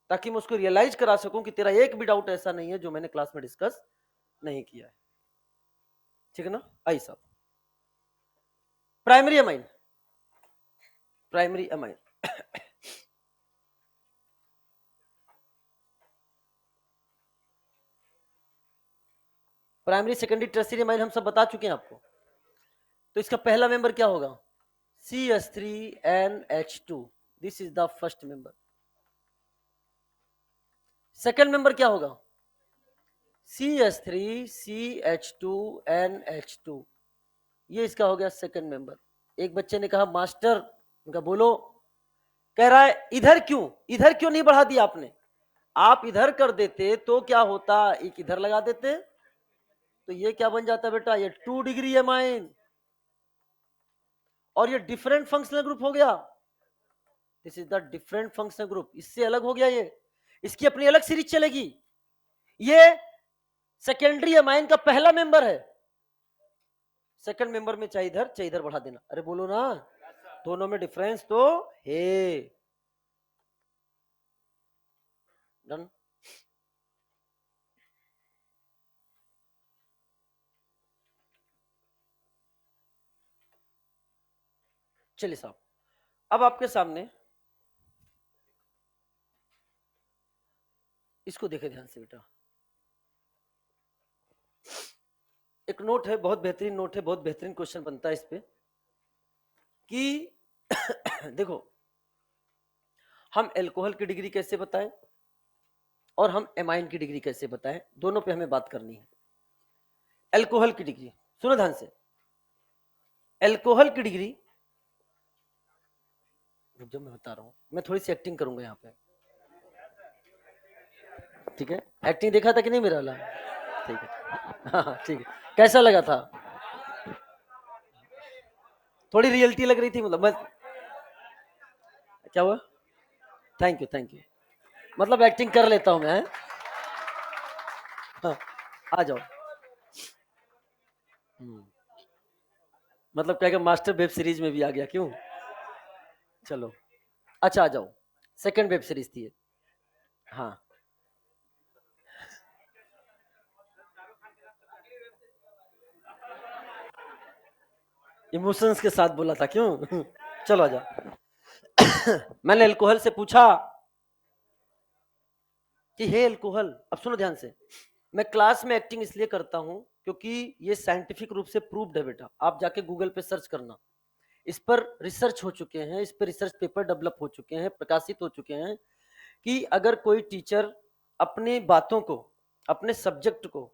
ताकि मैं उसको रियलाइज करा सकूं कि तेरा एक भी डाउट ऐसा नहीं है जो मैंने क्लास में डिस्कस नहीं किया है। ठीक है ना? आई साहब, primary amine, primary amine primary, secondary, tertiary amine हम सब बता चुके हैं आपको। तो इसका पहला मेंबर क्या होगा? CH3NH2, this is the first member. Second member क्या होगा? CH3CH2NH2, ये इसका हो गया सेकेंड मेंबर। एक बच्चे ने कहा मास्टर, उनका बोलो, कह रहा है इधर क्यों, इधर क्यों नहीं बढ़ा दिया आपने? आप इधर कर देते तो क्या होता, एक इधर लगा देते तो ये क्या बन जाता बेटा? ये 2 डिग्री एमाइन, और ये डिफरेंट फंक्शनल ग्रुप हो गया। This is the different functional group, इससे अलग हो गया ये, इसकी अपनी अलग सीरीज चलेगी। ये सेकेंडरी अमाइन का पहला मेंबर है। सेकंड मेंबर में चाहे इधर बढ़ा देना। अरे बोलो ना, दोनों में डिफरेंस तो है। डन। चलिए साहब, अब आपके सामने इसको देखे ध्यान से बेटा। एक नोट है, बहुत बेहतरीन नोट है, बहुत बेहतरीन क्वेश्चन बनता है इस पे कि देखो, हम एल्कोहल की डिग्री कैसे बताएं और हम एमाइन की डिग्री कैसे बताएं, दोनों पे हमें बात करनी है। एल्कोहल की डिग्री सुनो ध्यान से। एल्कोहल की डिग्री, जब मैं बता रहा हूं, मैं थोड़ी सी एक्टिंग करूंगा यहाँ पे, ठीक है? एक्टिंग देखा था कि नहीं मेरा वाला? ठीक है, हाँ ठीक है। कैसा लगा था? थोड़ी रियलिटी लग रही थी, मतलब मैं, क्या हुआ? Thank you, thank you. मतलब एक्टिंग कर लेता हूं मैं। हाँ, आ जाओ। मतलब क्या, मास्टर वेब सीरीज में भी आ गया क्यों? चलो, अच्छा आ जाओ। सेकंड वेब सीरीज थी ये। हाँ, इमोशंस के साथ बोला था क्यों? चलो आ जाओ। मैंने अल्कोहल से पूछा कि हे अल्कोहल, अब सुनो ध्यान से। मैं क्लास में एक्टिंग इसलिए करता हूं क्योंकि ये साइंटिफिक रूप से प्रूव्ड है बेटा। आप जाके गूगल पे सर्च करना, इस पर रिसर्च हो चुके हैं, इस पर रिसर्च पेपर डेवलप हो चुके हैं, प्रकाशित हो चुके हैं कि अगर कोई टीचर अपनी बातों को, अपने सब्जेक्ट को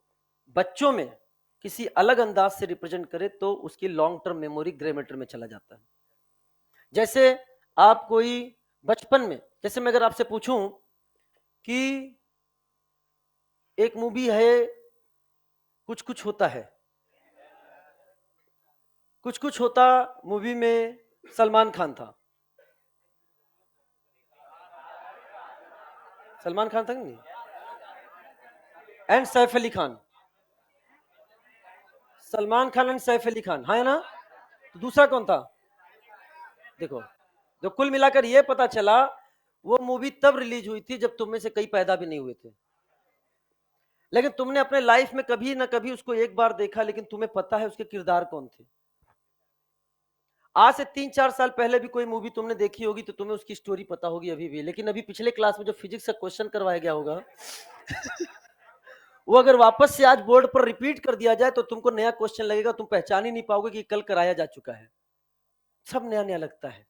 बच्चों में किसी अलग अंदाज से रिप्रेजेंट करे तो उसकी long term memory grey matter में चला जाता है। जैसे आप कोई बचपन में, जैसे मैं अगर आपसे पूछूं कि एक मूवी है कुछ कुछ होता है, कुछ कुछ होता, मूवी में सलमान खान था। सलमान खान था नहीं, एंड सैफ अली खान। सलमान खान एंड सैफ अली खान, हाँ है ना? तो दूसरा कौन था? देखो, तो कुल मिलाकर ये पता चला वो मूवी तब रिलीज हुई थी जब तुम में से कई पैदा भी नहीं हुए थे, लेकिन तुमने अपने लाइफ में कभी ना कभी उसको एक बार देखा, लेकिन तुम्हें पता है उसके किरदार कौन थे। आज से 3-4 साल पहले भी कोई मूवी तुमने देखी होगी तो तुम्हें उसकी स्टोरी पता होगी अभी भी, लेकिन अभी पिछले क्लास में जो फिजिक्स का क्वेश्चन करवाया गया होगा वो अगर वापस से आज बोर्ड पर रिपीट कर दिया जाए तो तुमको नया क्वेश्चन लगेगा, तुम पहचान ही नहीं पाओगे कि कल कराया जा चुका है। सब नया नया लगता है।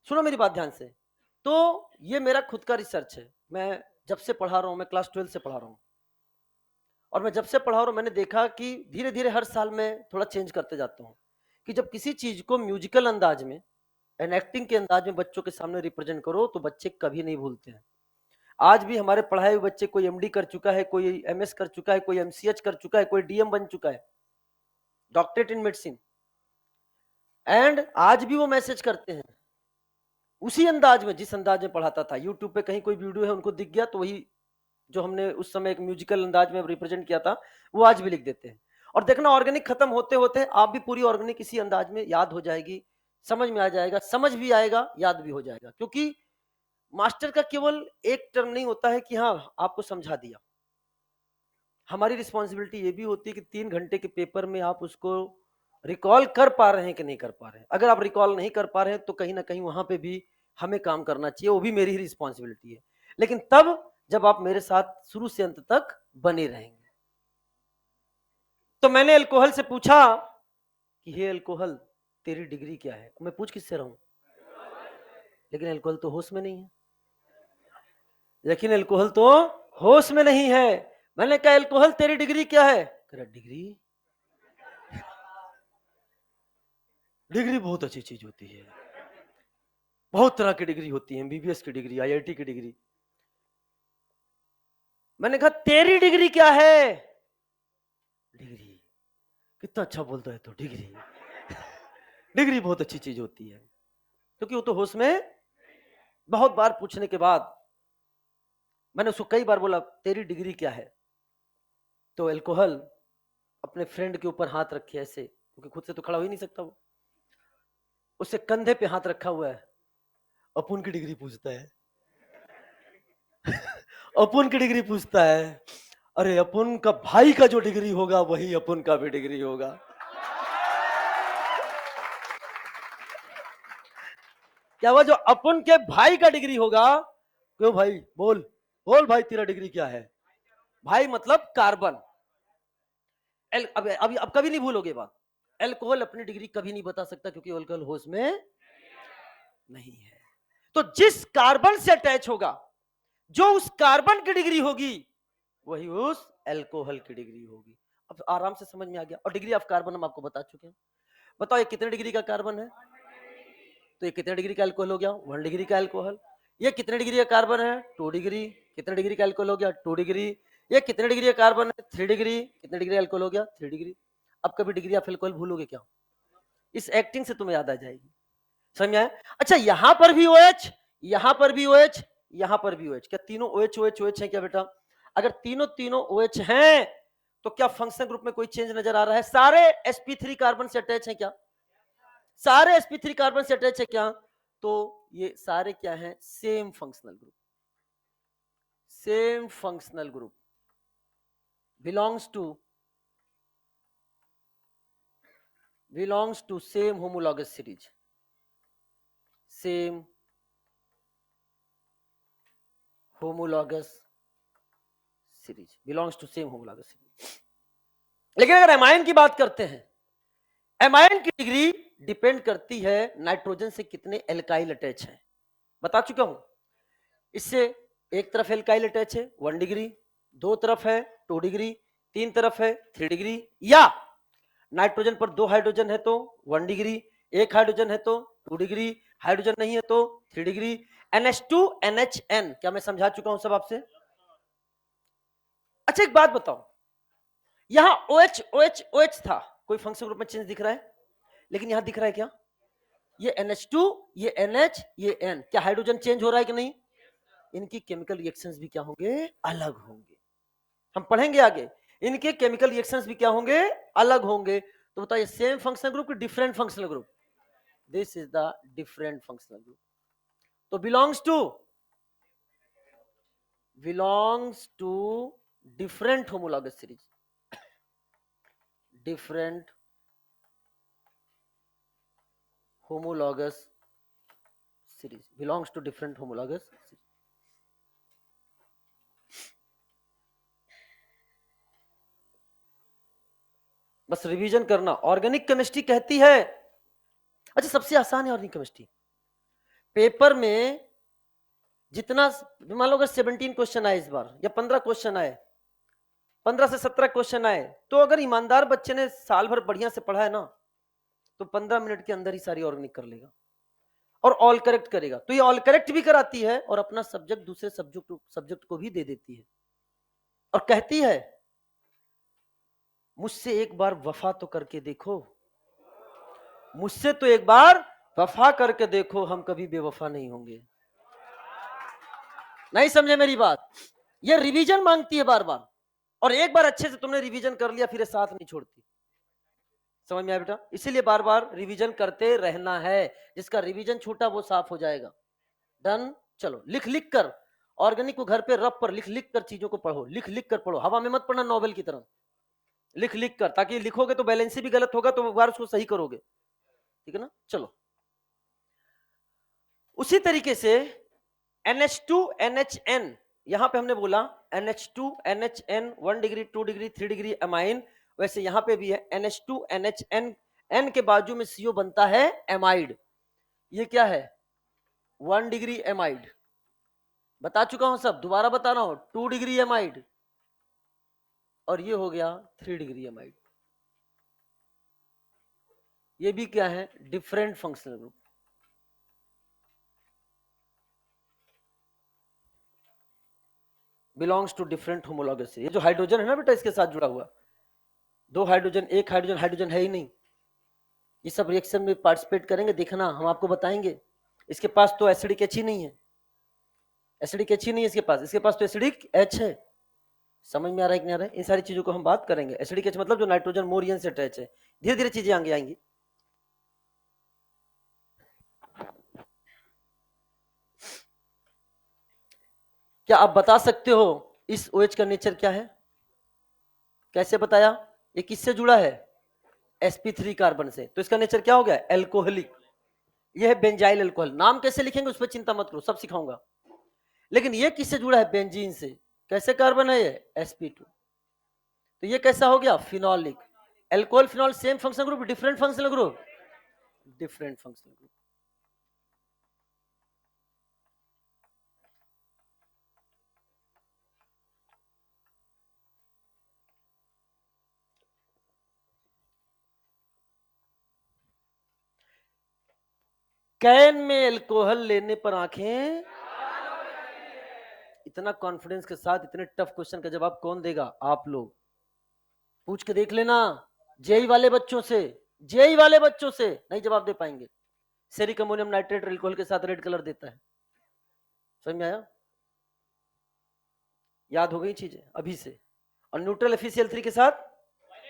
सुनो मेरी बात ध्यान से। तो ये मेरा खुद का रिसर्च है, मैं जब से पढ़ा रहा हूं, मैं क्लास 12 से पढ़ा रहा हूं, और मैं जब से पढ़ा रहा हूं मैंने देखा कि धीरे धीरे हर साल मैं थोड़ा चेंज करते जाता हूं कि जब किसी चीज को म्यूजिकल अंदाज में एंड एक्टिंग के अंदाज में बच्चों के सामने रिप्रेजेंट करो तो बच्चे कभी नहीं भूलते हैं। आज भी हमारे पढ़ाए हुए बच्चे, कोई एमडी कर चुका है, कोई एमएस कर चुका है, कोई एमसीएच कर चुका है, कोई डीएम बन चुका है, डॉक्टरेट इन मेडिसिन, एंड आज भी वो मैसेज करते हैं उसी अंदाज में जिस अंदाज में पढ़ाता था। यूट्यूब पे कहीं कोई वीडियो है उनको दिख गया तो वही जो हमने उस समय एक म्यूजिकल अंदाज में रिप्रेजेंट किया था वो आज भी लिख देते हैं। और देखना, ऑर्गेनिक खत्म होते होते आप भी पूरी ऑर्गेनिक इसी अंदाज में याद हो जाएगी, समझ में आ जाएगा, समझ भी आएगा, याद भी हो जाएगा। क्योंकि मास्टर का केवल एक टर्म नहीं होता है कि हाँ आपको समझा दिया, हमारी रिस्पॉन्सिबिलिटी ये भी होती है कि 3 घंटे के पेपर में आप उसको रिकॉल कर पा रहे हैं कि नहीं कर पा रहे हैं। अगर आप रिकॉल नहीं कर पा रहे हैं तो कहीं ना कहीं वहां पे भी हमें काम करना चाहिए, वो भी मेरी ही रिस्पॉन्सिबिलिटी है, लेकिन तब जब आप मेरे साथ शुरू से अंत तक बने रहेंगे। तो मैंने अल्कोहल से पूछा कि हे अल्कोहल, तेरी डिग्री क्या है? मैं पूछ किससे रहा हूं, लेकिन अल्कोहल तो होश में नहीं है, लेकिन अल्कोहल तो होश में नहीं है। मैंने कहा अल्कोहल तेरी डिग्री क्या है? कह रहा डिग्री, डिग्री बहुत अच्छी चीज होती है, बहुत तरह की डिग्री होती है, एमबीबीएस की डिग्री, आईआईटी की डिग्री। मैंने कहा तेरी डिग्री क्या है? डिग्री, कितना अच्छा बोलता है तो डिग्री डिग्री बहुत अच्छी चीज होती है, क्योंकि वो तो होश में। बहुत बार पूछने के बाद मैंने उसको कई बार बोला तेरी डिग्री क्या है, तो अल्कोहल अपने फ्रेंड के ऊपर हाथ रखे ऐसे, क्योंकि खुद से तो खड़ा हो ही नहीं सकता वो, उससे कंधे पे हाथ रखा हुआ है, अपुन की डिग्री पूछता है अपुन की डिग्री पूछता है। अरे अपुन का भाई का जो डिग्री होगा वही अपुन का भी डिग्री होगा। क्या हुआ? जो अपुन के भाई का डिग्री होगा, क्यों भाई बोल, बोल भाई तेरा डिग्री क्या है? भाई मतलब कार्बन। अब कभी नहीं भूलोगे बात, अल्कोहल अपनी डिग्री कभी नहीं बता सकता क्योंकि अल्कोहल होश में नहीं है। तो जिस कार्बन से अटैच होगा, जो उस कार्बन की डिग्री होगी वही उस अल्कोहल की डिग्री होगी। अब आराम से समझ में आ गया। और डिग्री ऑफ कार्बन हम आपको बता चुके हैं। बताओ ये कितने डिग्री का कार्बन है? तो ये कितने डिग्री का अल्कोहल हो गया? 1 डिग्री का अल्कोहल। ये कितने डिग्री का कार्बन है? 2 डिग्री। कितने डिग्री का अल्कोहल हो गया? 2 डिग्री। ये कितने डिग्री का कार्बन है? 3 डिग्री। कितने डिग्री अल्कोहल हो गया? 3 डिग्री। अब कभी डिग्री ऑफ अल्कोहल भूलोगे क्या? इस एक्टिंग से तुम्हें याद आ जाएगी। समझ में आया? अच्छा, यहां पर भी OH, यहां पर भी OH, यहां पर भी OH। क्या तीनों OH OH OH है क्या बेटा? अगर तीनों तीनों OH हैं तो क्या फंक्शन ग्रुप में कोई चेंज नजर आ रहा है? सारे sp3 कार्बन से अटैच है क्या? सारे sp3 कार्बन से अटैच है क्या? तो ये सारे क्या है? Same functional group, same functional group belongs to same homologous series, same homologous series, belongs to same homologous series। लेकिन अगर एमाइन की बात करते हैं, एमाइन की डिग्री डिपेंड करती है नाइट्रोजन से कितने एल्काइल अटैच हैं। बता चुका हूं। इससे एक तरफ एल्काइल अटैच है 1 डिग्री, दो तरफ है 2 डिग्री, तीन तरफ है 3 डिग्री, या नाइट्रोजन पर 2 हाइड्रोजन है तो 1 डिग्री, एक हाइड्रोजन है तो 2 डिग्री, हाइड्रोजन नहीं है तो 3 डिग्री। NH2 NHN, क्या मैं समझा चुका हूं सब आपसे? अच्छा एक बात बताओ, यहां OH OH OH था, कोई फंक्शन ग्रुप में चेंज दिख रहा है? लेकिन यहां दिख रहा है क्या? ये NH2, ये NH, ये N, क्या हाइड्रोजन चेंज हो रहा है कि नहीं? इनकी केमिकल रिएक्शंस भी क्या होंगे? अलग होंगे। हम पढ़ेंगे आगे। इनके केमिकल रिएक्शंस भी क्या होंगे, अलग होंगे। तो बताइए सेम फंक्शनल ग्रुप की different functional group, this is the different functional group. तो belongs to different homologous series, different homologous series, belongs to different homologous series. बस रिवीजन करना। ऑर्गेनिक केमिस्ट्री कहती है, अच्छा सबसे आसान है ऑर्गेनिक केमिस्ट्री। पेपर में जितना, मान लो अगर 17 क्वेश्चन आए इस बार या 15 क्वेश्चन आए, 15 से 17 क्वेश्चन आए, तो अगर ईमानदार बच्चे ने साल भर बढ़िया से पढ़ा है ना, तो 15 मिनट के अंदर ही सारी ऑर्गेनिक कर लेगा और ऑल करेक्ट करेगा। तो ये ऑल करेक्ट भी कराती है और अपना सब्जेक्ट दूसरे सब्जेक्ट को भी दे देती है और कहती है मुझसे एक बार वफा तो करके देखो, मुझसे तो एक बार वफा करके देखो, हम कभी बेवफा नहीं होंगे। नहीं समझे मेरी बात? ये रिवीजन मांगती है बार बार, और एक बार अच्छे से तुमने रिवीजन कर लिया फिर ये साथ नहीं छोड़ती। समझ में आया बेटा? इसीलिए बार बार रिवीजन करते रहना है, जिसका रिवीजन छूटा वो साफ हो जाएगा। डन? चलो लिख लिख कर ऑर्गेनिक को घर पे रफ पर लिख लिख कर चीजों को पढ़ो, लिख लिख कर पढ़ो, हवा में मत पढ़ना नॉवेल की तरह, लिख लिख कर, ताकि लिखोगे तो बैलेंस भी गलत होगा तो बार उसको सही करोगे, ठीक है ना? चलो उसी तरीके से NH2NHN, यहां पे हमने बोला NH2NHN 1 degree 2 degree 3 degree amine, वैसे यहां पे भी है NH2NHN, N के बाजू में CO बनता है एमाइड। ये क्या है? 1 डिग्री एमाइड, बता चुका हूं सब, दोबारा बता रहा हूं, 2 डिग्री एमाइड, और ये हो गया 3 डिग्री एमाइड। ये भी क्या है? Different functional group. Belongs to different homologous. ये जो हाइड्रोजन है ना बेटा इसके साथ जुड़ा हुआ, 2 हाइड्रोजन, 1 हाइड्रोजन, हाइड्रोजन है ही नहीं, ये सब रिएक्शन में पार्टिसिपेट करेंगे, देखना हम आपको बताएंगे। इसके पास तो एसिडिक एच ही नहीं है, एसिडिक एच ही नहीं है इसके पास तो एसिडिक एच है। समझ में आ रहा है कि नहीं आ रहा है? इन सारी चीजों को हम बात करेंगे। एसिडिक एच मतलब जो नाइट्रोजन मोरियन से अटैच है, धीरे धीरे चीजें आगे आएंगी। क्या आप बता सकते हो इस OH का नेचर क्या है? कैसे बताया? ये किससे जुड़ा है? sp3 कार्बन से, तो इसका नेचर क्या हो गया? एल्कोहलिक। ये है बेंजाइल अल्कोहल। नाम कैसे लिखेंगे उस पर चिंता मत करो, सब सिखाऊंगा। लेकिन ये किससे जुड़ा है? बेंजीन से। कैसे कार्बन है ये? sp2। तो ये कैसा हो गया? Phenolic. Alcohol phenol same functional group, different functional group, different functional group. Can में एल्कोहल लेने पर आंखें, इतना कॉन्फिडेंस के साथ इतने टफ क्वेश्चन का जवाब कौन देगा? आप लोग पूछ के देख लेना जेई वाले बच्चों से, जेई वाले बच्चों से नहीं जवाब दे पाएंगे। सेरिक अमोनियम नाइट्रेट एल्कोहल के साथ रेड कलर देता है। समझ में आया? याद हो गई चीजें अभी से। और न्यूट्रल FeCl3 के साथ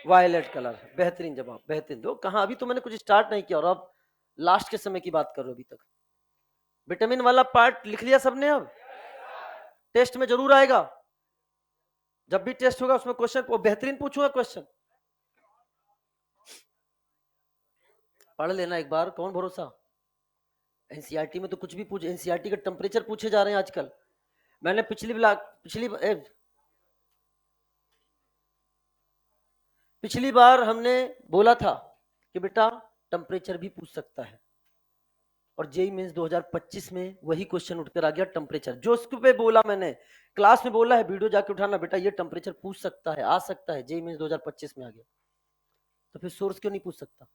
वायलेट कलर। बेहतरीन जवाब, बेहतरीन। दो कहा अभी तो मैंने कुछ स्टार्ट नहीं किया और अब लास्ट के समय की बात कर रहे हो। अभी तक विटामिन वाला पार्ट लिख लिया सबने? अब टेस्ट में जरूर आएगा, जब भी टेस्ट होगा उसमें क्वेश्चन बेहतरीन पूछूंगा क्वेश्चन, पढ़ लेना एक बार, कौन भरोसा। एनसीईआरटी में तो कुछ भी पूछ, एनसीईआरटी का टेम्परेचर पूछे जा रहे हैं आजकल। मैंने पिछली बार हमने बोला था कि बेटा टेम्परेचर भी पूछ सकता है, और जेई मींस 2025 में वही क्वेश्चन उठकर आ गया टेम्परेचर। जो उसके पे बोला मैंने क्लास में बोला है, वीडियो जाके उठाना बेटा, ये टेम्परेचर पूछ सकता है, आ सकता है, जेई मींस 2025 में आ गया। तो फिर सोर्स क्यों नहीं पूछ सकता?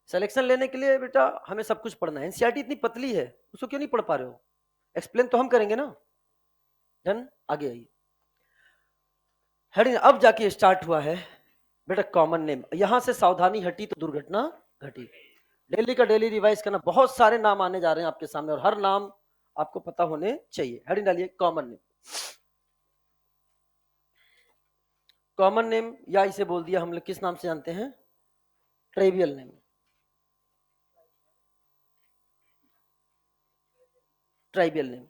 सिलेक्शन लेने के लिए बेटा हमें सब कुछ पढ़ना है। एनसीईआरटी इतनी पतली है, उसको क्यों नहीं पढ़ पा रहे हो? एक्सप्लेन तो हम करेंगे ना। डन? आगे आइए। हेडिंग अब जाके स्टार्ट हुआ है बेटा कॉमन नेम। यहां से सावधानी हटी तो दुर्घटना घटी। डेली का डेली रिवाइज करना। बहुत सारे नाम आने जा रहे हैं आपके सामने और हर नाम आपको पता होने चाहिए। हेडिंग डालिए कॉमन नेम। कॉमन नेम, या इसे बोल दिया हम लोग किस नाम से जानते हैं, trivial name. Trivial name,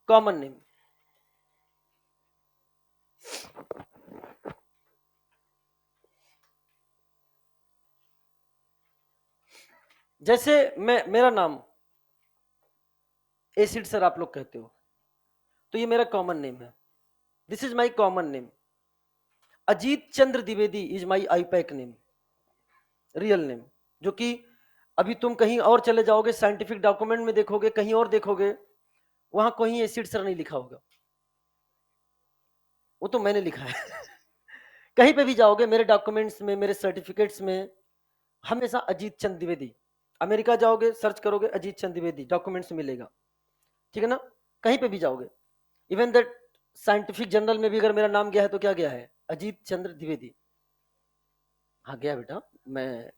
common name. जैसे मेरा नाम एसिड सर आप लोग कहते हो, तो ये मेरा कॉमन नेम है, this is my common name. Ajit Chandra Dwivedi is my IUPAC name, real name. जो कि अभी तुम कहीं और चले जाओगे, साइंटिफिक डॉक्यूमेंट में देखोगे, कहीं और देखोगे, वहां कोई एसिड सर नहीं लिखा होगा, वो तो मैंने लिखा है। कहीं पे भी जाओगे मेरे डॉक्यूमेंट्स में, मेरे सर्टिफिकेट्स में हमेशा अजीत चंद द्विवेदी। अमेरिका जाओगे, सर्च करोगे अजीत चंद द्विवेदी, डॉक्यूमेंट्स मिलेगा, ठीक है ना। कहीं पे भी जाओगे, इवन दैट साइंटिफिक जर्नल में भी अगर मेरा नाम गया है तो क्या गया है, अजीत चंद्र द्विवेदी। हाँ गया बेटा, मैं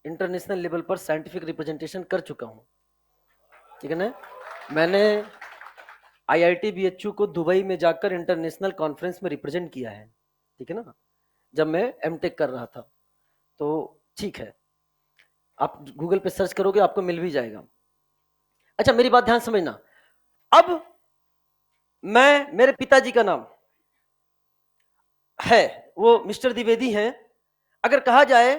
इंटरनेशनल लेवल पर साइंटिफिक रिप्रेजेंटेशन कर चुका हूँ, ठीक है ना। मैंने आईआईटी बीएचयू को दुबई में जाकर इंटरनेशनल कॉन्फ्रेंस में रिप्रेजेंट किया है, ठीक है ना, जब मैं एमटेक कर रहा था। तो ठीक है, आप गूगल पे सर्च करोगे आपको मिल भी जाएगा। अच्छा मेरी बात ध्यान समझना, अब मेरे पिताजी का नाम है वो मिस्टर द्विवेदी हैं। अगर कहा जाए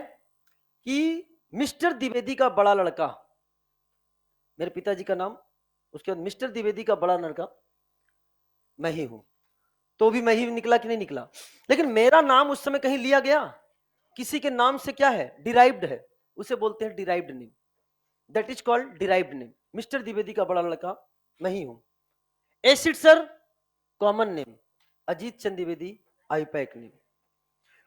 कि मिस्टर द्विवेदी का बड़ा लड़का, मेरे पिताजी का नाम, उसके बाद मिस्टर द्विवेदी का बड़ा लड़का मैं ही हूं, तो भी मैं ही निकला कि नहीं निकला। लेकिन मेरा नाम उस समय कहीं लिया गया, किसी के नाम से क्या है, डिराइव्ड है, उसे बोलते हैं derived name, that is called derived name. Mister Dwivedi का बड़ा लड़का मैं ही हूं। Acid sir common name, Ajit Chand Dwivedi IUPAC name.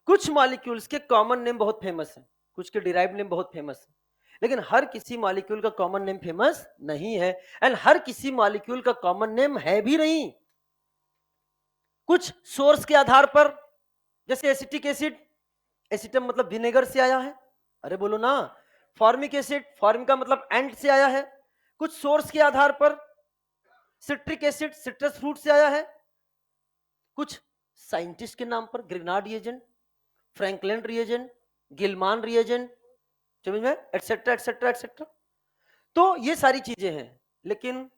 कुछ मॉलिक्यूल्स के कॉमन नेम बहुत फेमस है, कुछ के डिराइव्ड नेम बहुत फेमस है, लेकिन हर किसी मॉलिक्यूल का कॉमन नेम फेमस नहीं है, एंड हर किसी मॉलिक्यूल का कॉमन नेम है भी नहीं। कुछ सोर्स के आधार पर, जैसे एसिटिक एसिड, एसिटम मतलब विनेगर से आया है, अरे बोलो ना। फॉर्मिक एसिड, फॉर्मिक का मतलब एंट से आया है। कुछ सोर्स के आधार पर, सिट्रिक एसिड सिट्रस फ्रूट से आया है। कुछ साइंटिस्ट के नाम पर, ग्रिनार्ड रिएजेंट, फ्रैंकलिन रिएजेंट, गिलमान रिएजेंट, समझ में, एटसेट्रा एटसेट्रा एटसेट्रा। तो ये सारी चीजें हैं, लेकिन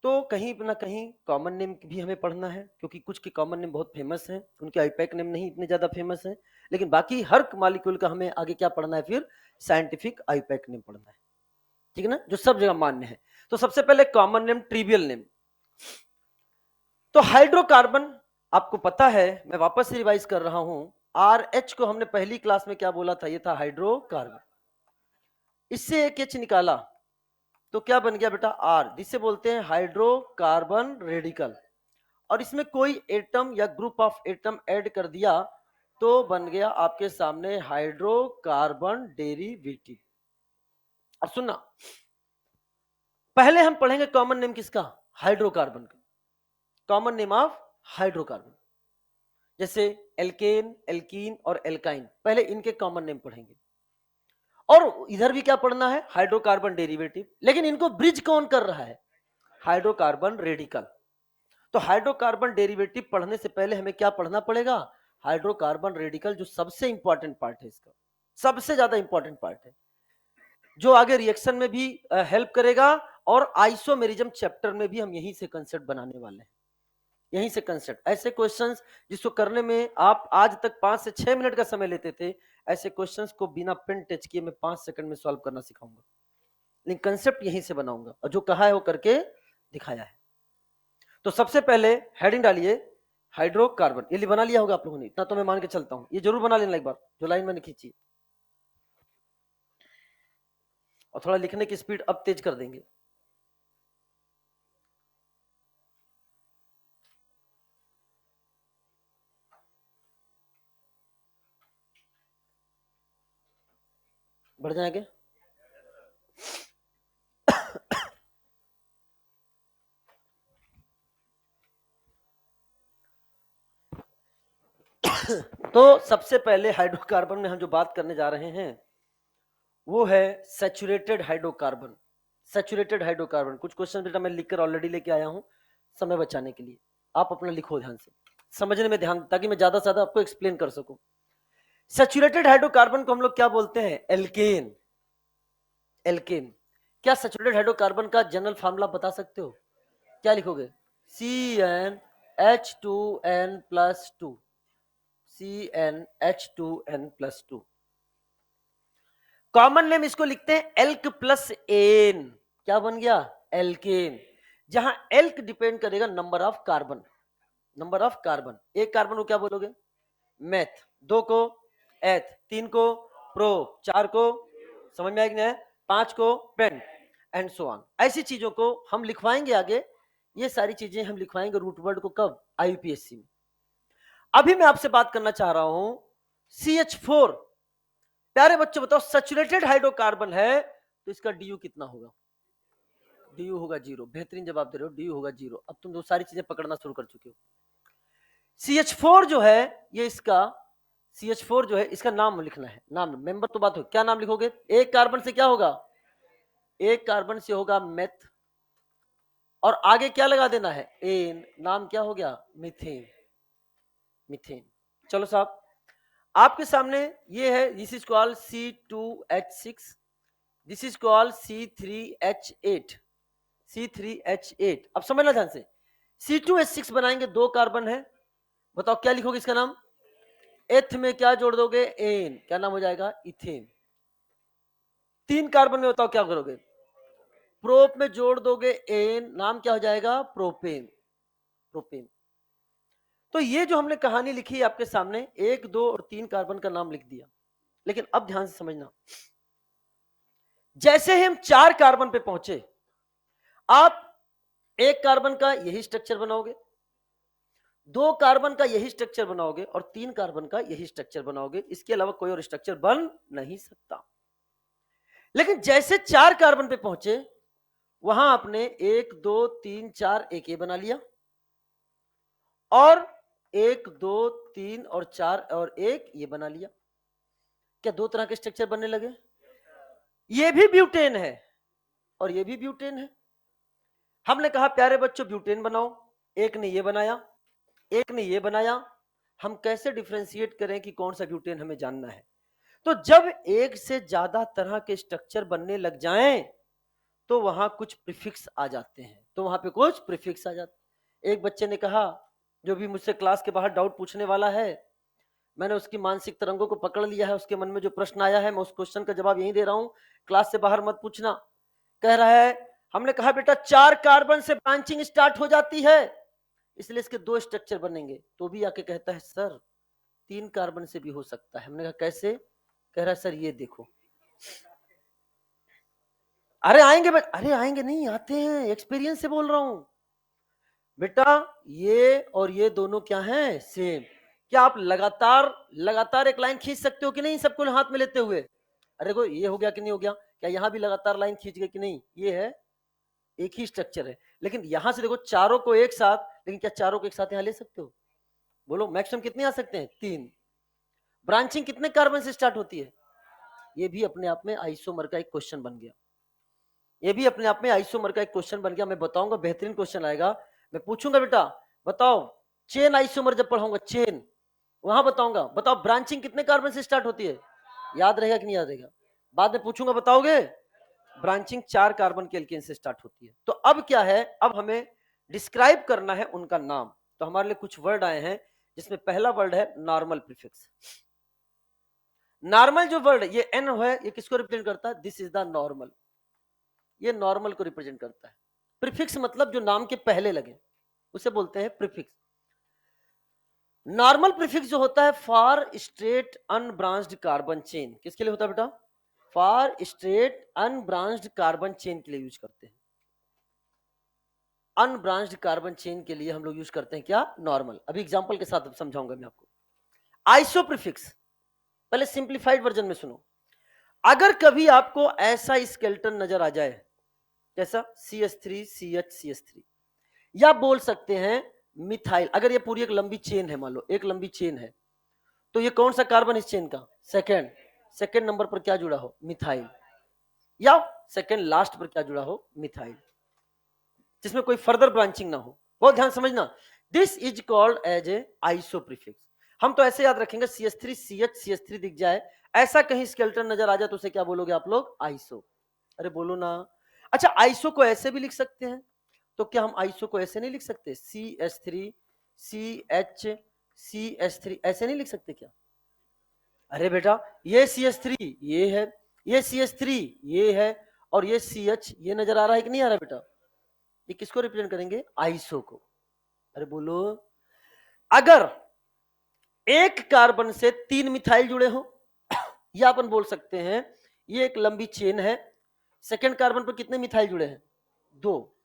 तो कहीं ना कहीं कॉमन नेम भी हमें पढ़ना है, क्योंकि कुछ के कॉमन नेम बहुत फेमस हैं, उनके आईपैक नेम नहीं इतने ज्यादा फेमस हैं, लेकिन बाकी हर मॉलिक्यूल का हमें आगे क्या पढ़ना है, फिर साइंटिफिक आईपैक नेम पढ़ना है, ठीक है ना, जो सब जगह मान्य है। तो सबसे पहले कॉमन नेम, ट्रिवियल नेम। तो हाइड्रोकार्बन, आपको पता है, मैं वापस से रिवाइज कर रहा हूं, RH को हमने पहली क्लास में क्या बोला था, ये था हाइड्रोकार्बन। इससे एक H निकाला तो क्या बन गया बेटा, R, जिसे बोलते हैं हाइड्रोकार्बन रेडिकल। और इसमें कोई एटम या ग्रुप ऑफ एटम ऐड कर दिया तो बन गया आपके सामने हाइड्रोकार्बन डेरिवेटिव। अब सुनना, पहले हम पढ़ेंगे कॉमन नेम किसका, हाइड्रोकार्बन का, कॉमन नेम ऑफ हाइड्रोकार्बन। जैसे एल्केन, एल्कीन और एल्काइन, पहले इनके कॉमन नेम पढ़ेंगे। और इधर भी क्या पढ़ना है, हाइड्रोकार्बन डेरिवेटिव। लेकिन इनको ब्रिज कौन कर रहा है, हाइड्रोकार्बन रेडिकल। तो हाइड्रोकार्बन डेरिवेटिव पढ़ने से पहले हमें क्या पढ़ना पड़ेगा, हाइड्रोकार्बन रेडिकल, जो सबसे इंपॉर्टेंट पार्ट है, इसका सबसे ज्यादा इंपॉर्टेंट पार्ट है, जो आगे रिएक्शन में भी हेल्प करेगा, और आइसोमेरिज्म चैप्टर में भी हम यहीं से कंसेप्ट बनाने वाले हैं, यहीं से कंसेप्ट। ऐसे क्वेश्चंस जिसको करने में आप आज तक 5 से 6 मिनट का समय लेते थे, ऐसे क्वेश्चंस को बिना पेन टच किए मैं 5 सेकंड में सॉल्व करना सिखाऊंगा, लेकिन कंसेप्ट यहीं से बनाऊंगा, और जो कहा है वो करके दिखाया है। तो सबसे पहले हेडिंग डालिए हाइड्रोकार्बन, ये बना लिया होगा आप लोगों ने, इतना तो मैं मान के चलता हूं, ये जरूर बना लेना एक बार, जो लाइन मैंने खींची। और थोड़ा लिखने की स्पीड अब तेज कर देंगे। बढ़ जाएंगे। तो सबसे पहले हाइड्रोकार्बन में हम जो बात करने जा रहे हैं वो है सैचुरेटेड हाइड्रोकार्बन। सैचुरेटेड हाइड्रोकार्बन, कुछ क्वेश्चन बेटा मैं लिखकर ऑलरेडी लेके आया हूं समय बचाने के लिए, आप अपना लिखो ध्यान से। समझने में ध्यान, ताकि मैं ज्यादा से ज्यादा आपको एक्सप्लेन कर सकूं। सैचुरेटेड हाइड्रोकार्बन को हम लोग क्या बोलते हैं? एल्केन। एल्केन। क्या सैचुरेटेड हाइड्रोकार्बन का जनरल फार्मूला बता सकते हो? क्या लिखोगे? CnH2n+2। CnH2n+2। कॉमन नेम इसको लिखते हैं एल्क प्लस एन। क्या बन गया? एल्केन। जहां एल्क डिपेंड करेगा number of carbon. Number of carbon, एक कार्बन को क्या बोलोगे? मेथ। दो को एथ, तीन को प्रो, चार को, समझ में आएगा? पांच को पेंट, एंड सो ऑन। ऐसी चीजों को हम लिखवाएंगे आगे। ये सारी चीजें हम लिखवाएंगे रूट वर्ड को कब? IUPAC में। अभी मैं आपसे बात करना चाह रहा हूं CH4। प्यारे बच्चों बताओ, सैचुरेटेड हाइड्रोकार्बन है तो इसका DU कितना होगा? DU होगा 0। बेहतरीन जवाब दे रहे हो, DU होगा 0। अब तुम दो सारी चीजें पकड़ना शुरू कर चुके हो। CH4 जो है ये इसका, CH4 जो है इसका नाम लिखना है। नाम, मेंबर तो बात हो, क्या नाम लिखोगे? एक कार्बन से क्या होगा? एक कार्बन से होगा मेथ, और आगे क्या लगा देना है? एन। नाम क्या हो गया? मीथेन। मीथेन। चलो साहब, आपके सामने ये है, this is called C2H6, this is called C3H8। C3H8। अब समझना ध्यान से, C2H6 बनाएंगे, दो कार्बन है, बताओ क्या लिखोगे इसका नाम? एथ में क्या जोड़ दोगे? एन। क्या नाम हो जाएगा? इथेन। तीन कार्बन में बताओ क्या करोगे? प्रोप में जोड़ दोगे एन, नाम क्या हो जाएगा? प्रोपेन। प्रोपेन। तो ये जो हमने कहानी लिखी है आपके सामने, एक, दो और तीन कार्बन का नाम लिख दिया। लेकिन अब ध्यान से समझना, जैसे ही हम चार कार्बन पे पहुंचे, आप एक कार्बन का यही स्ट्रक्चर बनाओगे, दो कार्बन का यही स्ट्रक्चर बनाओगे, और तीन कार्बन का यही स्ट्रक्चर बनाओगे। इसके अलावा कोई और स्ट्रक्चर बन नहीं सकता। लेकिन जैसे चार कार्बन पे पहुंचे, वहां आपने एक, दो, तीन, चार, एक ये बना लिया, और एक, दो, तीन और चार और एक ये बना लिया। क्या दो तरह के स्ट्रक्चर बनने लगे? ये भी ब्यूटेन है और ये भी ब्यूटेन है। हमने कहा प्यारे बच्चों ब्यूटेन बनाओ, एक ने ये बनाया, एक ने ये बनाया। हम कैसे डिफरेंशिएट करें कि कौन सा ब्यूटेन हमें जानना है? तो जब एक से ज्यादा तरह के स्ट्रक्चर बनने लग जाएं, तो वहां कुछ प्रीफिक्स आ जाते हैं। तो वहां पे कुछ प्रीफिक्स आ जाते। एक बच्चे ने कहा, जो भी मुझसे क्लास के बाहर डाउट पूछने वाला है, मैंने उसकी मानसिक तरंगों को पकड़ लिया है। उसके मन में जो प्रश्न आया है, मैं उस क्वेश्चन का जवाब यही दे रहा हूं, क्लास से बाहर मत पूछना। कह रहा है, हमने कहा बेटा चार कार्बन से ब्रांचिंग स्टार्ट हो जाती है, इसलिए इसके दो स्ट्रक्चर बनेंगे। तो भी आके कहता है सर तीन कार्बन से भी हो सकता है। हमने कहा कैसे? कह रहा है सर ये देखो। अरे आएंगे अरे आएंगे नहीं, आते हैं, एक्सपीरियंस से बोल रहा हूं बेटा। ये और ये दोनों क्या हैं? सेम। क्या आप लगातार लगातार एक लाइन खींच सकते हो कि नहीं, सबको हाथ में लेते हुए? अरे को ये हो गया कि नहीं हो गया? क्या यहां भी लगातार लाइन खींच गए कि नहीं? ये है, एक ही स्ट्रक्चर है। लेकिन यहां से देखो चारों को एक साथ, लेकिन क्या चारों को एक साथ यहां ले सकते हो? बोलो मैक्सिमम कितने आ सकते हैं? तीन। ब्रांचिंग कितने कार्बन से स्टार्ट होती है? ये भी अपने आप में आइसोमर का एक क्वेश्चन बन गया। ये भी अपने आप में आइसोमर का एक क्वेश्चन बन गया। मैं बताऊंगा, बेहतरीन क्वेश्चन आएगा। मैं पूछूंगा बेटा बताओ चेन आइसोमर जब पढ़ाऊंगा, चेन वहां बताऊंगा, बताओ ब्रांचिंग कितने कार्बन से स्टार्ट होती है? याद रहेगा कि नहीं याद रहेगा? बाद में पूछूंगा, बताओगे? ब्रांचिंग चार कार्बन के एल्केन से स्टार्ट होती है। तो अब क्या है, अब हमें डिस्क्राइब करना है उनका नाम। तो हमारे लिए कुछ वर्ड आए हैं, जिसमें पहला वर्ड है नॉर्मल प्रीफिक्स। नॉर्मल जो वर्ड ये एन है, ये किसको रिप्रेजेंट करता है? This is the normal. ये नॉर्मल को रिप्रेजेंट करता है। प्रीफिक्स मतलब जो नाम के पहले लगे, उसे बोलते हैं प्रीफिक्स। नॉर्मल प्रीफिक्स जो होता है for straight unbranched carbon chain, किसके लिए होता है बेटा? For straight unbranched carbon chain के लिए यूज करते हैं। अनब्रांच्ड कार्बन चेन के लिए हम लोग यूज करते हैं क्या? नॉर्मल। अभी एग्जांपल के साथ समझाऊंगा मैं आपको। आइसो प्रीफिक्स, पहले सिंप्लीफाइड वर्जन में सुनो। अगर कभी आपको ऐसा स्केलेटन नजर आ जाए, कैसा? CH3 CH CH3, या बोल सकते हैं मिथाइल। अगर ये पूरी एक लंबी चेन है, मान लो एक लंबी चेन है, तो ये कौन सा कार्बन इस चेन का? सेकंड नंबर पर क्या जुड़ा हो? मिथाइल। या सेकंड लास्ट पर क्या जुड़ा हो? मिथाइल, जिसमें कोई फर्दर ब्रांचिंग ना हो। बहुत ध्यान समझना, this is called as a iso prefix. हम तो ऐसे याद रखेंगे CH3 CH CH3 दिख जाए, ऐसा कहीं स्केलेटन नजर आ जाए तो उसे क्या बोलोगे आप लोग? आइसो। अरे बोलो ना। अच्छा आइसो को ऐसे भी लिख सकते हैं, तो क्या हम आइसो को ऐसे नहीं लिख सकते? CH3 CH CH3 ऐसे नहीं लिख सकते क्या? अरे बेटा ये CH3 ये है, ये CH3 ये है, और ये CH ये नजर आ रहा है कि नहीं आ रहा बेटा? ये किसको रिप्रेजेंट करेंगे? आइसो को। अरे बोलो, अगर एक कार्बन से 3 मिथाइल जुड़े हो, या अपन बोल सकते हैं ये एक लंबी चेन है, सेकेंड कार्बन पर कितने मिथाइल जुड़े हैं? 2।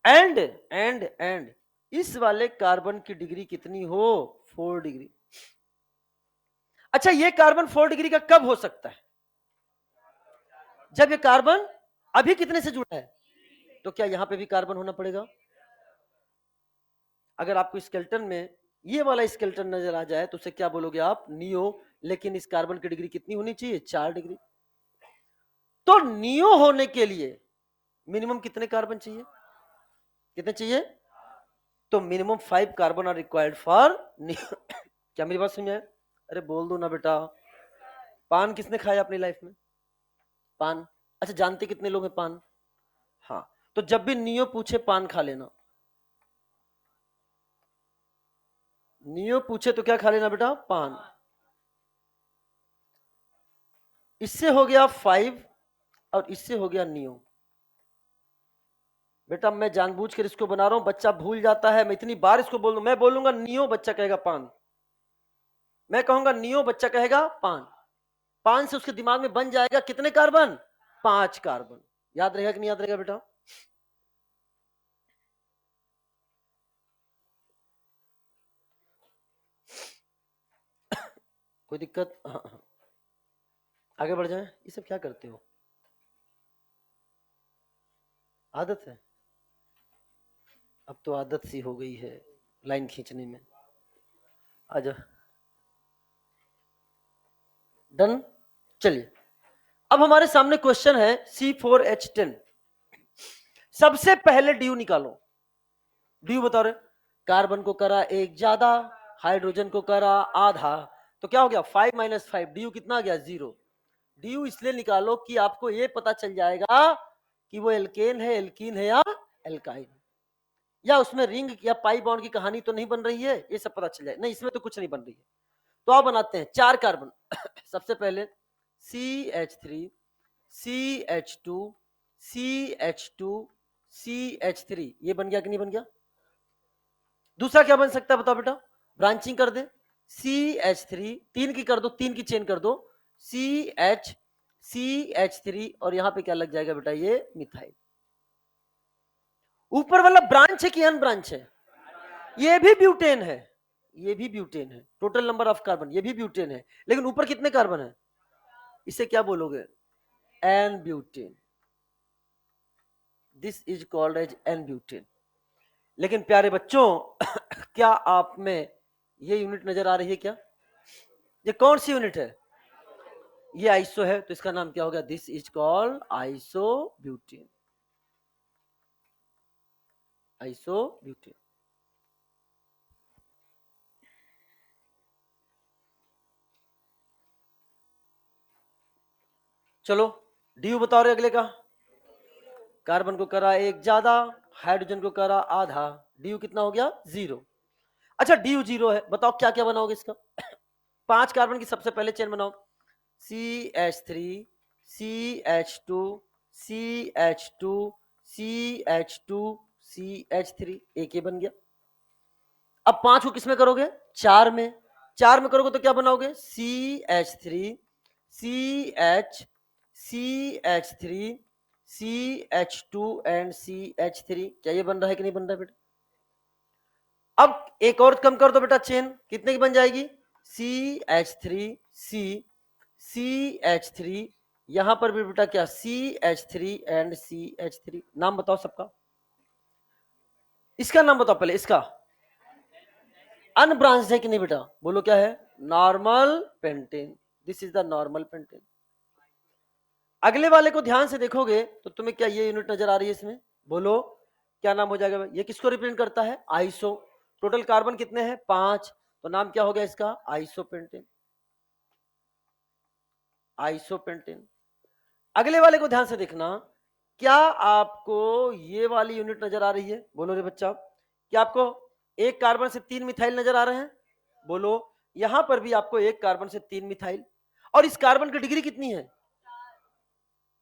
एंड इस वाले कार्बन की डिग्री कितनी हो? 4 डिग्री। अच्छा ये कार्बन 4 डिग्री का कब हो सकता है? जब ये कार्बन अभी कितने से जुड़ा है? तो क्या यहां पे भी कार्बन होना पड़ेगा? अगर आपको स्केलेटन में ये वाला स्केलेटन नजर आ जाए तो उसे क्या बोलोगे आप? नियो। लेकिन इस कार्बन की डिग्री कितनी होनी चाहिए? 4 डिग्री। तो नियो होने के लिए मिनिमम कितने कार्बन चाहिए? कितने चाहिए? तो minimum 5 carbon are required for neo. क्या मेरी बात समझ आए? अरे बोल दो ना बेटा। पान किसने खाया अपनी लाइफ में? पान। अच्छा जानते कितने लोग हैं पान? हाँ। तो जब भी नियो पूछे पान खा लेना। नियो पूछे तो क्या खा लेना बेटा? पान। इससे हो गया 5 और इससे हो गया नियो। बेटा मैं जानबूझकर इसको बना रहा हूं, बच्चा भूल जाता है। मैं इतनी बार इसको बोल दूं, मैं बोलूंगा नियो, बच्चा कहेगा पान। मैं कहूंगा नियो, बच्चा कहेगा पान। पान से उसके दिमाग में बन जाएगा कितने कार्बन? 5 कार्बन। याद रहेगा कि नहीं याद रहेगा बेटा? कोई दिक्कत? हाँ, हाँ। आगे बढ़ जाए। ये सब क्या करते हो? आदत है। अब तो आदत सी हो गई है लाइन खींचने में। आजा। डन। चलिए अब हमारे सामने क्वेश्चन है C4H10। सबसे पहले ड्यू निकालो। ड्यू बता रहे, कार्बन को करा एक ज्यादा, हाइड्रोजन को करा आधा, तो क्या हो गया? 5 - 5। ड्यू कितना आ गया? 0। ड्यू इसलिए निकालो कि आपको ये पता चल जाएगा कि वो एल्केन है, एल्कीन है या एल्काइन, या उसमें रिंग या पाई बॉन्ड की कहानी तो नहीं बन रही है, ये सब पता चल जाए। नहीं इसमें तो कुछ नहीं बन रही है। तो आप बनाते हैं 4 कार्बन। सबसे पहले CH3 CH2 CH2 CH3, ये बन गया कि नहीं बन गया? दूसरा क्या बन सकता है बताओ बेटा? ब्रांचिंग कर दे। CH3 3 की कर दो, 3 की चेन कर दो। CH CH3 और यहां पे क्या लग जाएगा बेटा? ये मिथाइल। ऊपर वाला ब्रांच है कि अन ब्रांच है? ये भी ब्यूटेन है, ये भी ब्यूटेन है। टोटल नंबर ऑफ कार्बन ये भी ब्यूटेन है, लेकिन ऊपर कितने कार्बन है? इसे क्या बोलोगे? N butane. This is called as N butane. लेकिन प्यारे बच्चों क्या आप में ये यूनिट नजर आ रही है क्या? ये कौन सी यूनिट है? ये आइसो है, तो इसका नाम क्या होगा? This is called iso butane. Iso butane. चलो ड्यू बताओ रहे अगले का। कार्बन को करा एक ज्यादा, हाइड्रोजन को करा आधा, ड्यू कितना हो गया? 0। अच्छा ड्यू 0 है, बताओ क्या क्या बनाओगे इसका? 5 कार्बन की सबसे पहले चेन बनाओ। CH3 CH2 CH2 CH2 CH3, एक ये बन गया। अब 5 को किसमें करोगे? 4 में। 4 में करोगे तो क्या बनाओगे? CH3 CH CH3 CH2 and CH3। क्या ये बन रहा है कि नहीं बन रहा है बेटा? अब एक और कम कर दो बेटा चेन, कितने की बन जाएगी? CH3 C CH3, यहां पर भी बेटा क्या? CH3 and CH3। नाम बताओ सबका। इसका नाम बताओ पहले, इसका। अनब्रांच्ड है कि नहीं बेटा? बोलो क्या है? Normal pentane. This is the normal pentane. अगले वाले को ध्यान से देखोगे तो तुम्हें क्या ये यूनिट नजर आ रही है इसमें? बोलो क्या नाम हो जाएगा? ये किसको रिप्रेजेंट करता है? आइसो। टोटल कार्बन कितने हैं 5, तो नाम क्या हो गया इसका आइसोपेंटेन। आइसोपेंटेन। अगले वाले को ध्यान से देखना, क्या आपको ये वाली यूनिट नजर आ रही है? बोलो रे बच्चा, क्या आपको एक कार्बन से 3 मिथाइल नजर आ रहे हैं? बोलो। यहां पर भी आपको एक कार्बन से 3 मिथाइल, और इस कार्बन की डिग्री कितनी है?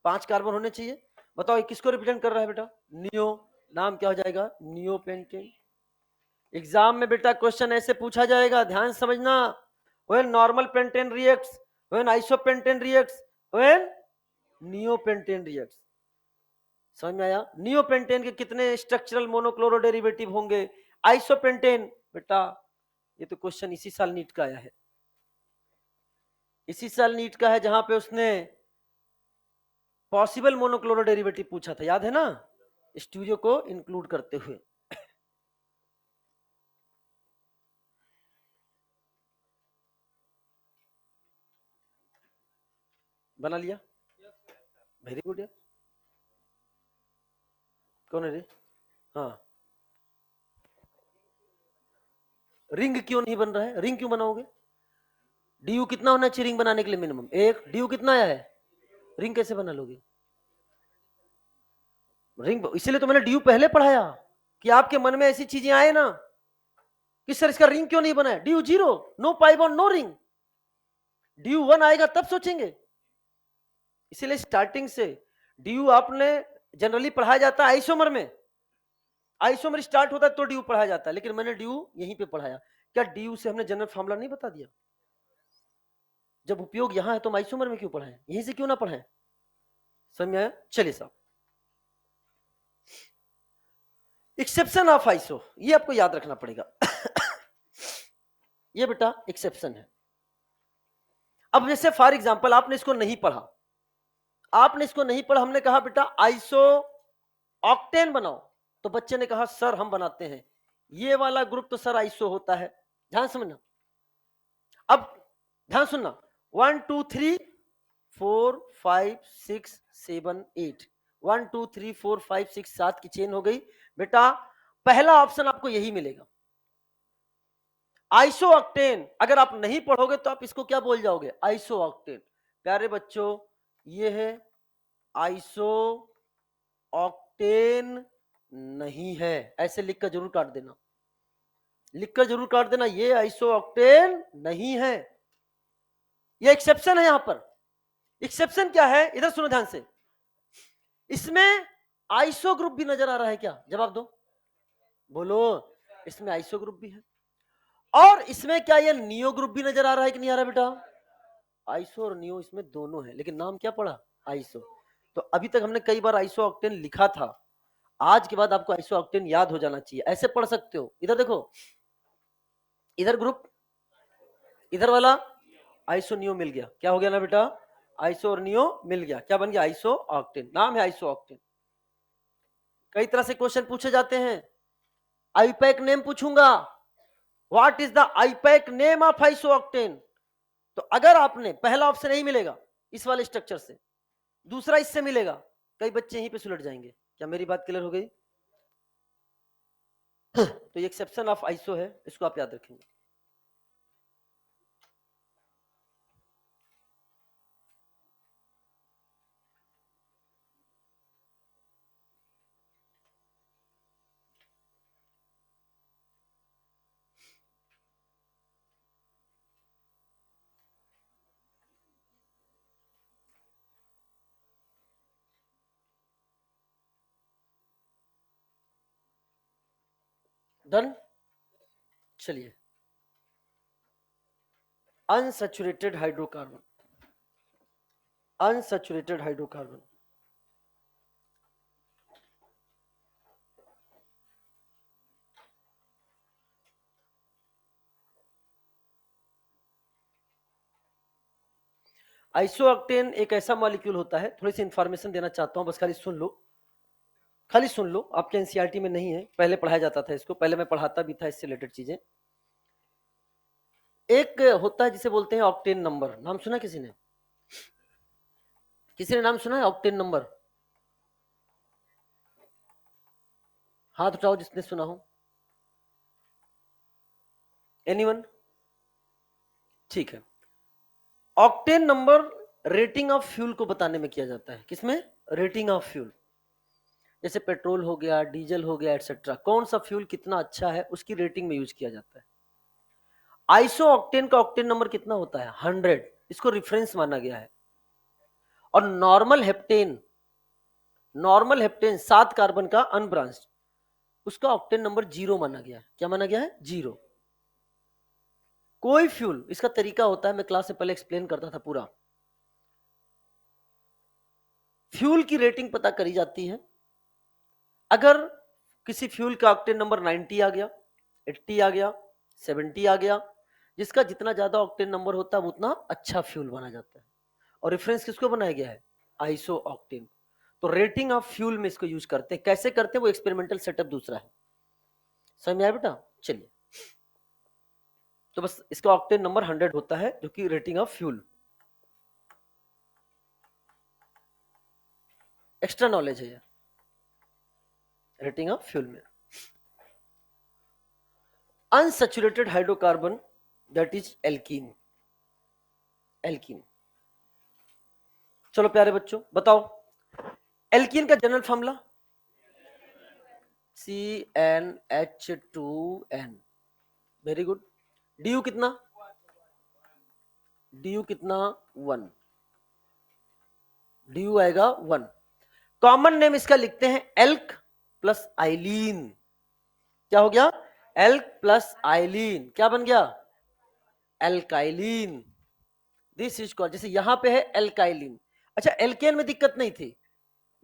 5 कार्बन होने चाहिए। बताओ ये किसको रिप्रेजेंट कर रहा है बेटा? नियो। नाम क्या हो जाएगा? नियोपेंटेन। एग्जाम में बेटा क्वेश्चन ऐसे पूछा जाएगा, ध्यान समझना। When normal pentane reacts, when isopentane reacts, when neopentane reacts. समझ में आया? नियोपेंटेन के कितने स्ट्रक्चरल मोनोक्लोरो डेरिवेटिव होंगे? आइसोपेंटेन बेटा, ये तो क्वेश्चन इसी साल नीट का आया है, इसी साल नीट का है, जहां पे उसने पॉसिबल मोनोक्लोरो डेरिवेटिव पूछा था, याद है ना? स्टूडियो को इंक्लूड करते हुए। बना लिया? वेरी गुड यार। कौन है रे? हाँ। रिंग क्यों नहीं बन रहा है? रिंग क्यों बनाओगे? डी कितना होना चाहिए रिंग बनाने के लिए? मिनिमम एक। डी कितना आया है? रिंग कैसे बना लोगे? रिंग इसीलिए तो मैंने डी पहले पढ़ाया, कि आपके मन में ऐसी चीजें आए ना कि सर इसका रिंग क्यों नहीं बना है। D 0, no pi bond, no ring. D 1 आएगा तब सोचेंगे। इसीलिए स्टार्टिंग से डी आपने जनरली पढ़ाया जाता है आइसोमर में, आइसोमर स्टार्ट होता है तो डी पढ़ाया जाता है, लेकिन मैंने डी यहीं पे पढ़ाया। क्या डी से हमने जनरल फॉर्मूला नहीं बता दिया? जब उपयोग यहां है तो हम आइसोमर में क्यों पढ़ाएं? यहीं से क्यों ना पढ़ाएं? समझ में आया? चलिए साहब, एक्सेप्शन ऑफ आइसो, ये आपको याद रखना पड़ेगा। ये बेटा एक्सेप्शन है। अब जैसे फॉर एग्जांपल आपने इसको नहीं पढ़ा, आपने इसको नहीं पढ़ा, हमने कहा बेटा आइसो ऑक्टेन बनाओ, तो बच्चे ने कहा सर हम बनाते हैं, ये वाला ग्रुप तो सर आइसो होता है। ध्यान समझना, अब ध्यान सुनना, 1 2 3 4 5 6 7 8, 1 2 3 4 5 6 7 की चेन हो गई बेटा। पहला ऑप्शन आपको यही मिलेगा, आइसो ऑक्टेन। अगर आप नहीं पढ़ोगे तो आप इसको क्या बोल जाओगे? Iso octane. प्यारे बच्चों, ये है आइसो ऑक्टेन नहीं है, ऐसे लिखकर जरूर काट देना, लिखकर जरूर काट देना, ये आइसो ऑक्टेन नहीं है, ये एक्सेप्शन है। यहां पर एक्सेप्शन क्या है, इधर सुनो ध्यान से। इसमें आइसो ग्रुप भी नजर आ रहा है क्या? जवाब दो, बोलो। इसमें आइसो ग्रुप भी है, और इसमें क्या ये नियो ग्रुप भी नजर आ रहा है कि नहीं आ रहा बेटा? आइसो और नियो इसमें दोनों है, लेकिन नाम क्या पड़ा? आइसो। तो अभी तक हमने कई बार आइसो ऑक्टेन लिखा था, आज के बाद आपको आइसो ऑक्टेन याद हो जाना चाहिए, ऐसे पढ़ सकते हो। इधर देखो, इधर ग्रुप, इधर वाला आइसो नियो मिल गया, क्या हो गया ना बेटा? आइसो और नियो मिल गया, क्या बन गया? Iso octane. नाम है आइसो ऑक्टेन। कई तरह से क्वेश्चन पूछे जाते हैं, आईपैक नेम पूछूंगा, what is the IUPAC name of iso octane. तो अगर आपने पहला ऑप्शन नहीं मिलेगा इस वाले स्ट्रक्चर से, दूसरा इससे मिलेगा, कई बच्चे यहीं पे सुलट जाएंगे। क्या मेरी बात क्लियर हो गई? तो ये एक्सेप्शन ऑफ आइसो है, इसको आप याद रखेंगे। डन। चलिए, unsaturated hydrocarbon, unsaturated hydrocarbon. Isooctane एक ऐसा मॉलिक्यूल होता है, थोड़ी सी इंफॉर्मेशन देना चाहता हूं, बस खाली सुन लो, खाली सुन लो। आपके एनसीईआरटी में नहीं है, पहले पढ़ाया जाता था इसको, पहले मैं पढ़ाता भी था इससे रिलेटेड चीजें। एक होता है जिसे बोलते हैं ऑक्टेन नंबर, नाम सुना किसी ने? किसी ने नाम सुना है ऑक्टेन नंबर? हाथ उठाओ जिसने सुना हो। एनीवन? ठीक है। Octane number rating of fuel को बताने में किया जाता है। किसमें? Rating of fuel. जैसे पेट्रोल हो गया, डीजल हो गया, एटसेट्रा, कौन सा फ्यूल कितना अच्छा है उसकी रेटिंग में यूज किया जाता है। आइसो ऑक्टेन का ऑक्टेन नंबर कितना होता है? 100, इसको रेफरेंस माना गया है। और नॉर्मल हेप्टेन 7 कार्बन का अनब्रांच्ड, उसका ऑक्टेन नंबर 0 माना गया है। क्या माना गया है? 0। कोई फ्यूल, इसका तरीका होता है, मैं क्लास से पहले एक्सप्लेन करता था पूरा। फ्यूल की रेटिंग पता करी जाती है। अगर किसी फ्यूल का ऑक्टेन नंबर 90 आ गया, 80 आ गया, 70 आ गया, जिसका जितना ज्यादा ऑक्टेन नंबर होता है उतना अच्छा फ्यूल माना जाता है। और रेफरेंस किसको बनाया गया है? Iso octane. तो रेटिंग ऑफ फ्यूल में इसको यूज करते हैं। कैसे करते हैं वो एक्सपेरिमेंटल सेटअप दूसरा है। समझ में आया बेटा? चलिए, तो बस इसका ऑक्टेन नंबर 100 होता है, जो कि rating of fuel. Extra knowledge है ये, रेटिंग ऑफ फ्यूल में। Unsaturated hydrocarbon, that is alkene. Alkene. चलो प्यारे बच्चों बताओ, एल्कीन का general formula CnH2n। Very good. D कितना? डी कितना? 1। डी आएगा 1। कॉमन नेम इसका लिखते हैं एल्क प्लस आइलीन। क्या हो गया? Elk plus आइलीन। क्या बन गया? एल्काइलीन। दिस इज कॉल्ड, जैसे यहां पे है एल्काइलीन। अच्छा, एल्केन में दिक्कत नहीं थी,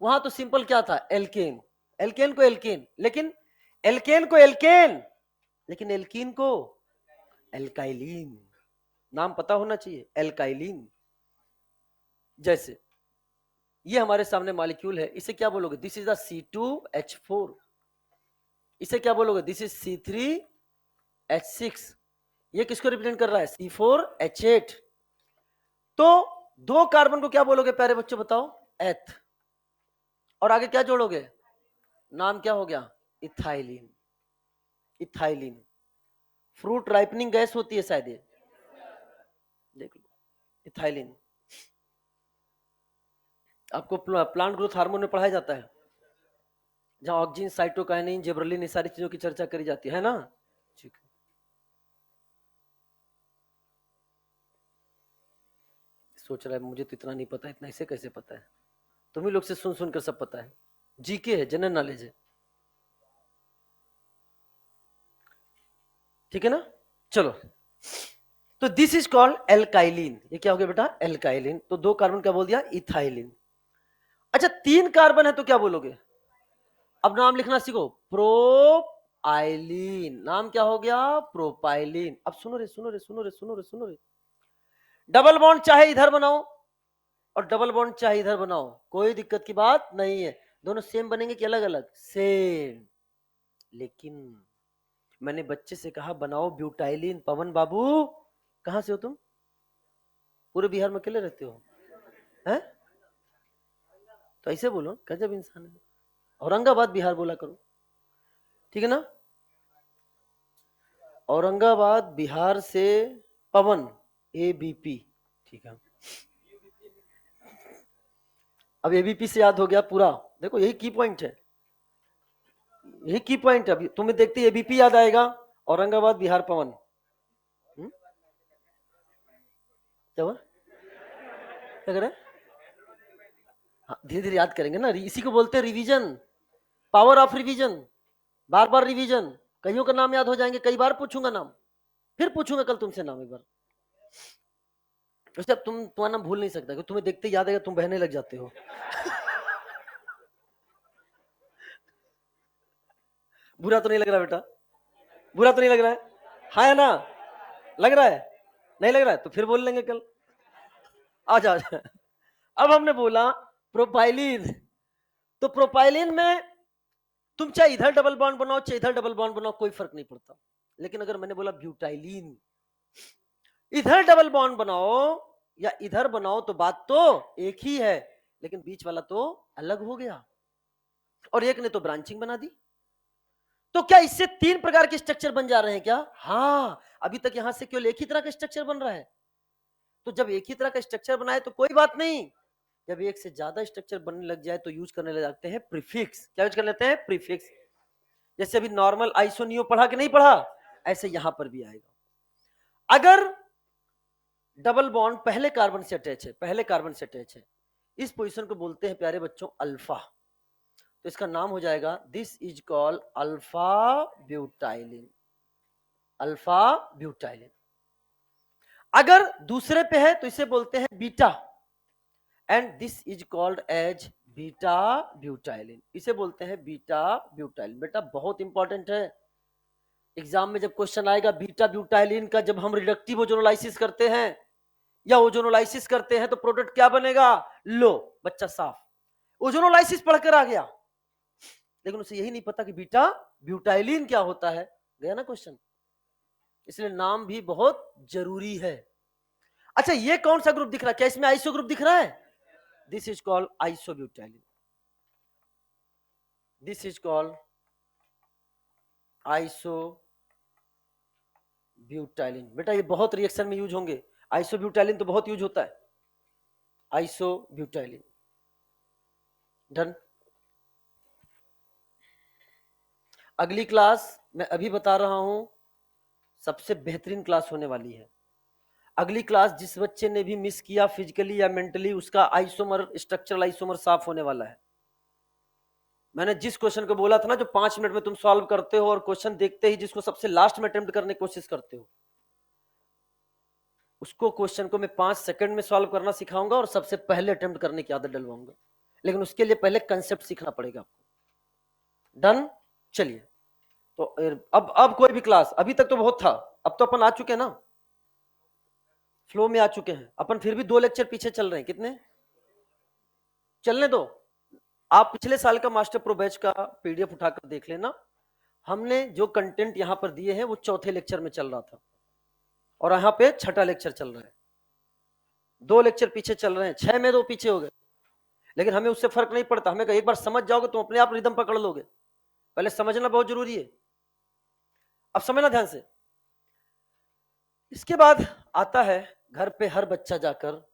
वहां तो सिंपल क्या था? एल्केन। एल्केन को एल्केन, लेकिन एल्केन को एल्केन, लेकिन एल्कीन को एल्काइलीन। नाम पता होना चाहिए, एल्काइलीन। जैसे ये हमारे सामने मॉलिक्यूल है, इसे क्या बोलोगे? This is the C2H4। इसे क्या बोलोगे? This is C3H6। ये किसको रिप्रेजेंट कर रहा है? C4H8। तो 2 कार्बन को क्या बोलोगे प्यारे बच्चों बताओ? एथ। और आगे क्या जोड़ोगे? नाम क्या हो गया? Ethylene. Ethylene. Fruit ripening gas होती है शायद ये, देख लो, इथाइलिन। आपको प्लांट ग्रोथ हार्मोन में पढ़ाया जाता है, जहां ऑक्सीजन, साइटोकाइनिन, जिबरेलिन, ये सारी चीजों की चर्चा करी जाती है ना? ठीक है। सोच रहा है मुझे तो इतना नहीं पता, इतना इसे कैसे पता है? तुम्ही लोग से सुन सुन कर सब पता है। जीके है, जनरल नॉलेज है। ठीक है ना? चलो, तो दिस इज कॉल्ड एल्काइलिन। ये क्या हो गया बेटा? एल्काइलिन। तो 2 कार्बन क्या बोल दिया? इथाइलिन। अच्छा, 3 कार्बन है तो क्या बोलोगे? अब नाम लिखना सीखो। प्रोपाइलीन। नाम क्या हो गया? प्रोपाइलीन। अब सुनो रे, सुनो रे, सुनो रे, सुनो रे, सुनो रे। डबल बॉन्ड चाहे इधर बनाओ और डबल बॉन्ड चाहे इधर बनाओ, कोई दिक्कत की बात नहीं है। दोनों सेम बनेंगे कि अलग अलग? सेम। लेकिन मैंने बच्चे से कहा बनाओ ब्यूटाइलिन। पवन बाबू, कहां से हो तुम? पूरे बिहार में अकेले रहते हो? हैं? तो ऐसे बोलो, गजब इंसान है। औरंगाबाद बिहार बोला करो, ठीक है ना? औरंगाबाद बिहार से पवन, ABP। ठीक है, अब ABP से याद हो गया पूरा। देखो यही की पॉइंट है, यही की पॉइंट है। अभी तुम्हें देखते ABP याद आएगा, औरंगाबाद बिहार पवन। क्या हुआ? क्या कर रहे हैं? हाँ, धीरे धीरे याद करेंगे ना, इसी को बोलते हैं revision, power of revision. Bar bar revision, कईयों का नाम याद हो जाएंगे, कई बार पूछूंगा नाम, फिर पूछूंगा कल तुमसे नाम एक बार। वैसे अब तुम्हारा नाम भूल नहीं सकता, क्योंकि तुम्हें देखते याद आएगा, तुम बहने लग जाते हो। बुरा तो नहीं लग रहा बेटा? बुरा तो नहीं लग रहा है? हाँ है ना? लग रहा है? नहीं लग रहा है तो फिर बोल लेंगे कल। आ जा। अब हमने बोला प्रोपाइलिन। तो प्रोपाइलिन में तुम चाहे इधर डबल बॉन्ड बनाओ, चाहे इधर डबल बॉन्ड बनाओ, कोई फर्क नहीं पड़ता। लेकिन अगर मैंने बोला ब्यूटाइलिन, इधर डबल बॉन्ड बनाओ या इधर बनाओ तो बात तो एक ही है, लेकिन बीच वाला तो अलग हो गया। और एक ने तो ब्रांचिंग बना दी, तो क्या इससे 3 प्रकार के स्ट्रक्चर बन जा रहे हैं क्या? हाँ, अभी तक यहां से केवल एक ही तरह का स्ट्रक्चर बन रहा है। तो जब एक ही तरह का स्ट्रक्चर बनाए तो कोई बात नहीं, जब एक से ज्यादा स्ट्रक्चर बनने लग जाए तो यूज करने लग जाते हैं प्रीफिक्स। क्या यूज कर लेते हैं? प्रीफिक्स। जैसे अभी नॉर्मल आइसोनियो पढ़ा कि नहीं पढ़ा, ऐसे यहां पर भी आएगा। अगर डबल बॉन्ड पहले कार्बन से अटैच है, पहले कार्बन से अटैच है, इस पोजीशन को बोलते हैं प्यारे बच्चों अल्फा। तो इसका नाम हो जाएगा, this is called alpha butylene, alpha butylene. अगर दूसरे पे है तो इसे बोलते हैं beta, and this is called as beta butylene, इसे बोलते हैं बीटा ब्यूटाइलिन। बेटा बहुत इंपॉर्टेंट है, एग्जाम में जब क्वेश्चन आएगा बीटा ब्यूटाइलिन का, जब हम रिडक्टिव ओजोनोलाइसिस करते हैं या ओजोनोलाइसिस करते हैं तो प्रोडक्ट क्या बनेगा? लो बच्चा साफ ओजोनोलाइसिस पढ़कर आ गया, लेकिन उसे यही नहीं पता कि बीटा ब्यूटाइलिन क्या होता है। गया ना क्वेश्चन? इसलिए नाम भी बहुत जरूरी है। अच्छा, ये कौन सा ग्रुप दिख रहा है? क्या इसमें आइसो ग्रुप दिख रहा है? This is called isobutylene, this is called isobutylene. बेटा ये बहुत रिएक्शन में यूज होंगे, आइसोब्यूटाइलिन तो बहुत यूज होता है, आइसोब्यूटाइलिन। डन। अगली क्लास मैं अभी बता रहा हूं, सबसे बेहतरीन क्लास होने वाली है। अगली क्लास जिस बच्चे ने भी मिस किया फिजिकली या मेंटली, उसका आइसोमर, स्ट्रक्चरल आइसोमर साफ होने वाला है। मैंने जिस क्वेश्चन को बोला था ना, जो 5 मिनट में तुम सॉल्व करते हो और क्वेश्चन देखते ही जिसको सबसे लास्ट में अटेम्प्ट करने की कोशिश करते हो, उसको क्वेश्चन को मैं 5 सेकंड में सॉल्व करना सिखाऊंगा और सबसे पहले अटेम्प्ट करने की आदत डलवाऊंगा, लेकिन उसके लिए पहले कंसेप्ट सीखना पड़ेगा आपको। डन। चलिए, तो अब कोई भी क्लास, अभी तक तो बहुत था, अब तो अपन आ चुके हैं ना, फ्लो में आ चुके हैं अपन, फिर भी 2 लेक्चर पीछे चल रहे हैं। कितने चलने दो, आप पिछले साल का मास्टर प्रो बैच का पीडीएफ उठाकर देख लेना। हमने जो कंटेंट यहां पर दिए हैं वो चौथे लेक्चर में चल रहा था और यहां पे छठा लेक्चर चल रहा है। 2 लेक्चर पीछे चल रहे हैं, 6 में 2 पीछे हो गए, लेकिन हमें उससे फर्क नहीं पड़ता। हमें एक बार समझ जाओगे तो अपने आप रिदम पकड़ लोगे, पहले समझना बहुत जरूरी है। अब समझना ध्यान से। इसके बाद आता है, घर पे हर बच्चा जाकर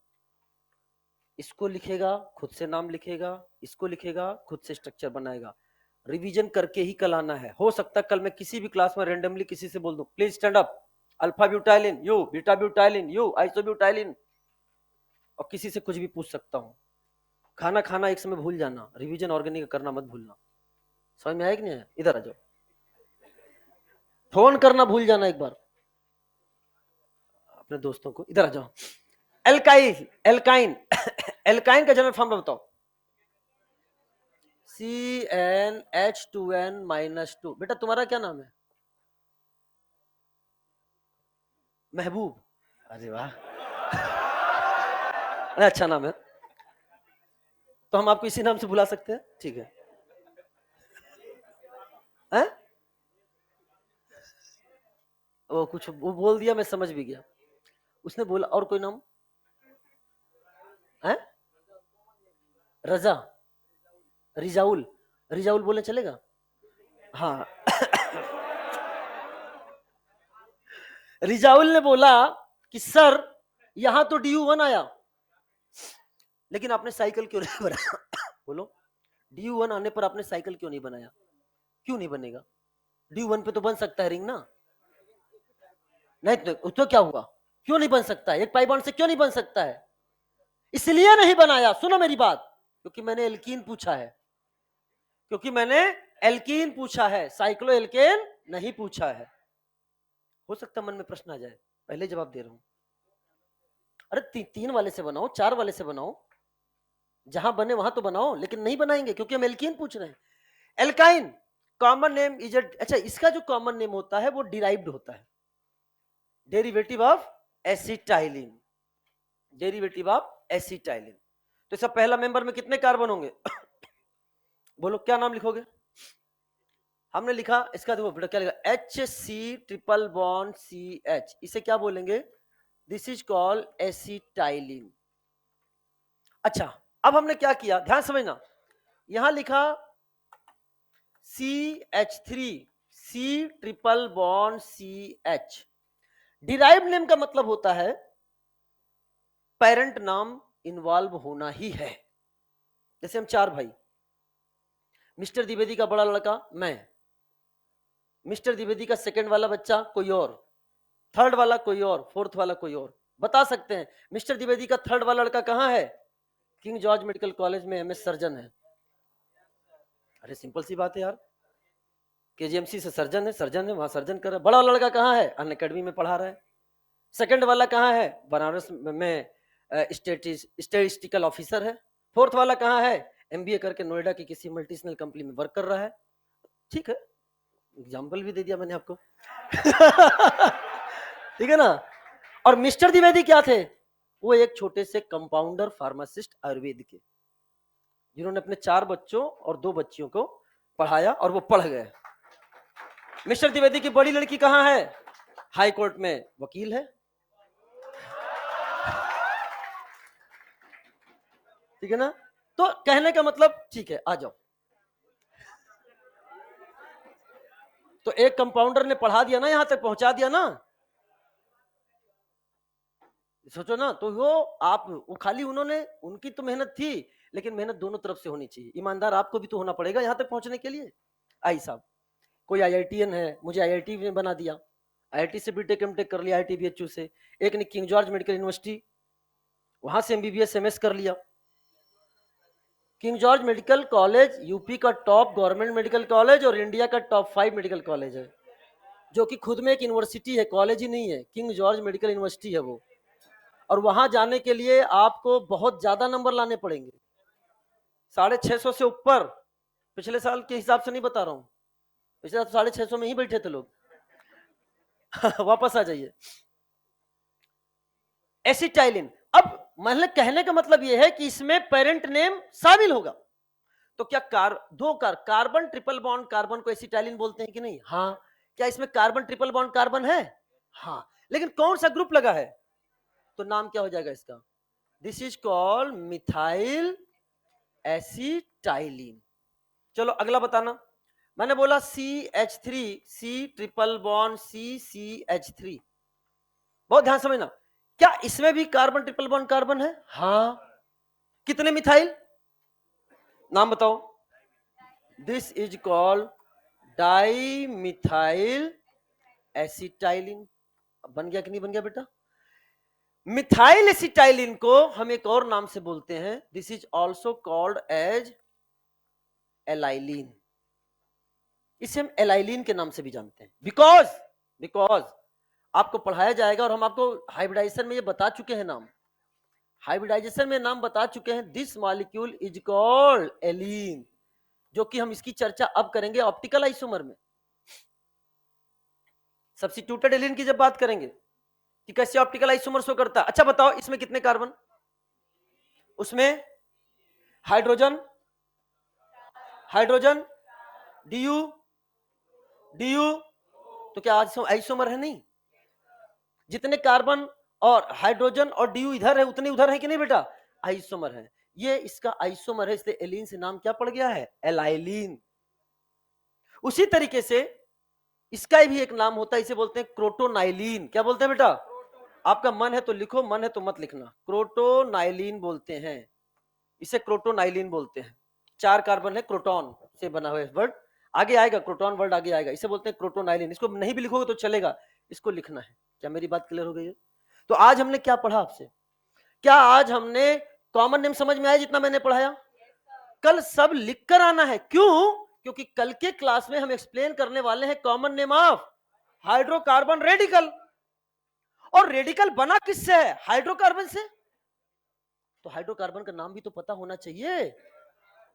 इसको लिखेगा, खुद से नाम लिखेगा, इसको लिखेगा, खुद से स्ट्रक्चर बनाएगा। रिवीजन करके ही कल आना है। हो सकता है कल मैं किसी भी क्लास में रैंडमली किसी से बोल दूं, please stand up, alpha butylene you, beta butylene you, isobutylene, और किसी से कुछ भी पूछ सकता हूं। खाना खाना एक समय भूल जाना, रिवीजन ऑर्गेनिक करना मत भूलना। समझ में आया कि नहीं आया? इधर आ जाओ। फोन करना भूल जाना एक बार अपने दोस्तों को। इधर आ जाओ। एल्काइल, एल्काइन एल्काइन का जनरल फॉर्म बताओ। CnH2n-2। बेटा तुम्हारा क्या नाम है? महबूब। अरे वाह अच्छा नाम है, तो हम आपको इसी नाम से बुला सकते हैं, ठीक है? हैं? वो कुछ वो बोल दिया, मैं समझ भी गया। उसने बोला और कोई नाम है? रजा, रिजाउल, रिजाउल बोले चलेगा? हाँ रिजाउल ने बोला कि सर यहां तो DU1 आया, लेकिन आपने साइकिल क्यों नहीं बनाया? बोलो, DU1 आने पर आपने साइकिल क्यों नहीं बनाया? क्यों नहीं बनेगा? DU1 पे तो बन सकता है रिंग ना? नहीं तो क्या हुआ? क्यों नहीं बन सकता है? एक पाई बॉन्ड से क्यों नहीं बन सकता है? इसलिए नहीं बनाया, सुनो मेरी बात, क्योंकि मैंने एल्कीन पूछा है, क्योंकि मैंने एल्कीन पूछा है, साइक्लो एल्केन नहीं पूछा है। हो सकता मन में प्रश्न आ जाए, पहले जवाब दे रहा हूं। अरे 3 वाले से बनाओ, 4 वाले से बनाओ, जहां बने वहां तो बनाओ, लेकिन नहीं बनाएंगे क्योंकि हम एल्कीन पूछ रहे हैं। एल्काइन कॉमन नेम इज, अच्छा इसका जो कॉमन नेम होता है वो डिराइव्ड होता है, derivative of acetylene, derivative of acetylene. तो इसका पहला मेंबर में कितने कार्बन होंगे? बोलो क्या नाम लिखोगे? हमने लिखा इसका, देखो बेटा क्या लिखा, HC ट्रिपल बॉन्ड CH, इसे क्या बोलेंगे? This is called acetylene. अच्छा, अब हमने क्या किया, ध्यान समझना, यहां लिखा CH3, C triple bond CH। Derived name का मतलब होता है पेरेंट नाम इन्वॉल्व होना ही है। जैसे हम 4 भाई, मिस्टर द्विवेदी का बड़ा लड़का मैं, मिस्टर द्विवेदी का सेकंड वाला बच्चा कोई और, थर्ड वाला कोई और, फोर्थ वाला कोई और। बता सकते हैं मिस्टर द्विवेदी का थर्ड वाला लड़का कहां है? किंग जॉर्ज मेडिकल कॉलेज में MS सर्जन है। अरे सिंपल सी बात है यार, KGMC से सर्जन है वहां सर्जन कर रहा है। बड़ा वाला लड़का कहां है? अन अकेडमी में पढ़ा रहा है। सेकंड वाला कहां है? बनारस में स्टेटिस्टिकल ऑफिसर है। फोर्थ वाला कहां है? MBA करके नोएडा की किसी मल्टीनेशनल कंपनी में वर्क कर रहा है। ठीक है, एग्जाम्पल भी दे दिया मैंने आपको। ठीक है ना। और मिस्टर द्विवेदी क्या थे? वो एक छोटे से कंपाउंडर फार्मासिस्ट आयुर्वेद के, जिन्होंने अपने 4 बच्चों और 2 बच्चियों को पढ़ाया और वो पढ़ गए। मिस्टर द्विवेदी की बड़ी लड़की कहां है? हाई कोर्ट में वकील है। ठीक है ना। तो कहने का मतलब, ठीक है आ जाओ। तो एक कंपाउंडर ने पढ़ा दिया ना, यहां तक पहुंचा दिया ना। सोचो ना, तो वो खाली उन्होंने, उनकी तो मेहनत थी, लेकिन मेहनत दोनों तरफ से होनी चाहिए। ईमानदार आपको भी तो होना पड़ेगा यहां तक पहुंचने के लिए। आई साहब, कोई IITN है, मुझे IIT में बना दिया, IIT से BTech MTech कर लिया IIT BHU से। एक ने किंग जॉर्ज मेडिकल यूनिवर्सिटी, वहां से MBBS MS कर लिया। King George medical college UP का टॉप गवर्नमेंट मेडिकल कॉलेज और इंडिया का टॉप 5 मेडिकल कॉलेज है, जो कि खुद में एक यूनिवर्सिटी है, कॉलेज ही नहीं है। किंग जॉर्ज मेडिकल यूनिवर्सिटी है वो। और वहां जाने के लिए आपको बहुत ज्यादा नंबर लाने पड़ेंगे, 650 से ऊपर। पिछले साल के हिसाब से नहीं बता रहा हूं, पिछले साल 650 में ही बैठे थे लोग। वापस आ जाइए। एसिटाइलिन, अब मतलब कहने का मतलब यह है कि इसमें पेरेंट नेम शामिल होगा। तो क्या कार्बन ट्रिपल बॉन्ड कार्बन को एसिटाइलिन बोलते हैं कि नहीं? हाँ। क्या इसमें कार्बन ट्रिपल बॉन्ड कार्बन है? हाँ। लेकिन कौन सा ग्रुप लगा है? तो नाम क्या हो जाएगा इसका? This is called methyl acetylene. चलो अगला बताना। मैंने बोला CH3, C triple bond CCH3। बहुत ध्यान समझना, क्या इसमें भी कार्बन ट्रिपल बॉन्ड कार्बन है? हाँ। कितने मिथाइल? नाम बताओ। This is called di methyl acetylene. बन गया कि नहीं बन गया बेटा? मिथाइल एसिटाइलिन को हम एक और नाम से बोलते हैं, this is also called as allylene. इसे हम एलाइलिन के नाम से भी जानते हैं। बिकॉज आपको पढ़ाया जाएगा और हम आपको हाइब्रिडाइजेशन में ये बता चुके हैं नाम, हाइब्रिडाइजेशन में नाम बता चुके हैं। दिस मॉलिक्यूल इज कॉल्ड एलीन, जो कि हम इसकी चर्चा अब करेंगे ऑप्टिकल आइसोमर में। सब्स्टिट्यूटेड एलीन की जब बात करेंगे कि कैसे ऑप्टिकल आइसोमर शो करता है। अच्छा बताओ, इसमें कितने कार्बन? उसमें हाइड्रोजन, हाइड्रोजन, डीयू, डीयू, तो क्या आइसोमर है? नहीं। जितने कार्बन और हाइड्रोजन और डीयू इधर है, उतने उधर है कि नहीं बेटा? आइसोमर है। ये इसका आइसोमर है, इसलिए एलीन से नाम क्या पड़ गया है? एलाइलिन। उसी तरीके से इसका भी एक नाम होता है, इसे बोलते हैं क्रोटोनाइलिन। क्या बोलते हैं बेटा? आपका मन है तो लिखो, मन है तो मत लिखना। क्रोटोनाइलिन बोलते हैं इसे, क्रोटोनाइलिन बोलते हैं। 4 कार्बन है, क्रोटॉन से बना हुआ वर्ड आगे आएगा, क्रोटॉन वर्ड आगे आएगा, इसे बोलते हैं क्रोटोनाइलिन। इसको नहीं भी लिखोगे तो चलेगा, इसको लिखना है। क्या मेरी बात क्लियर हो गई है? तो आज हमने क्या पढ़ा आपसे? क्या आज हमने कॉमन नेम समझ में आया जितना मैंने पढ़ाया? कल सब लिख कर आना है। क्यों? क्योंकि कल के क्लास में हम एक्सप्लेन करने वाले हैं common name of hydrocarbon radical. और रेडिकल बना किससे है? हाइड्रोकार्बन से। तो हाइड्रोकार्बन का नाम भी तो पता होना चाहिए।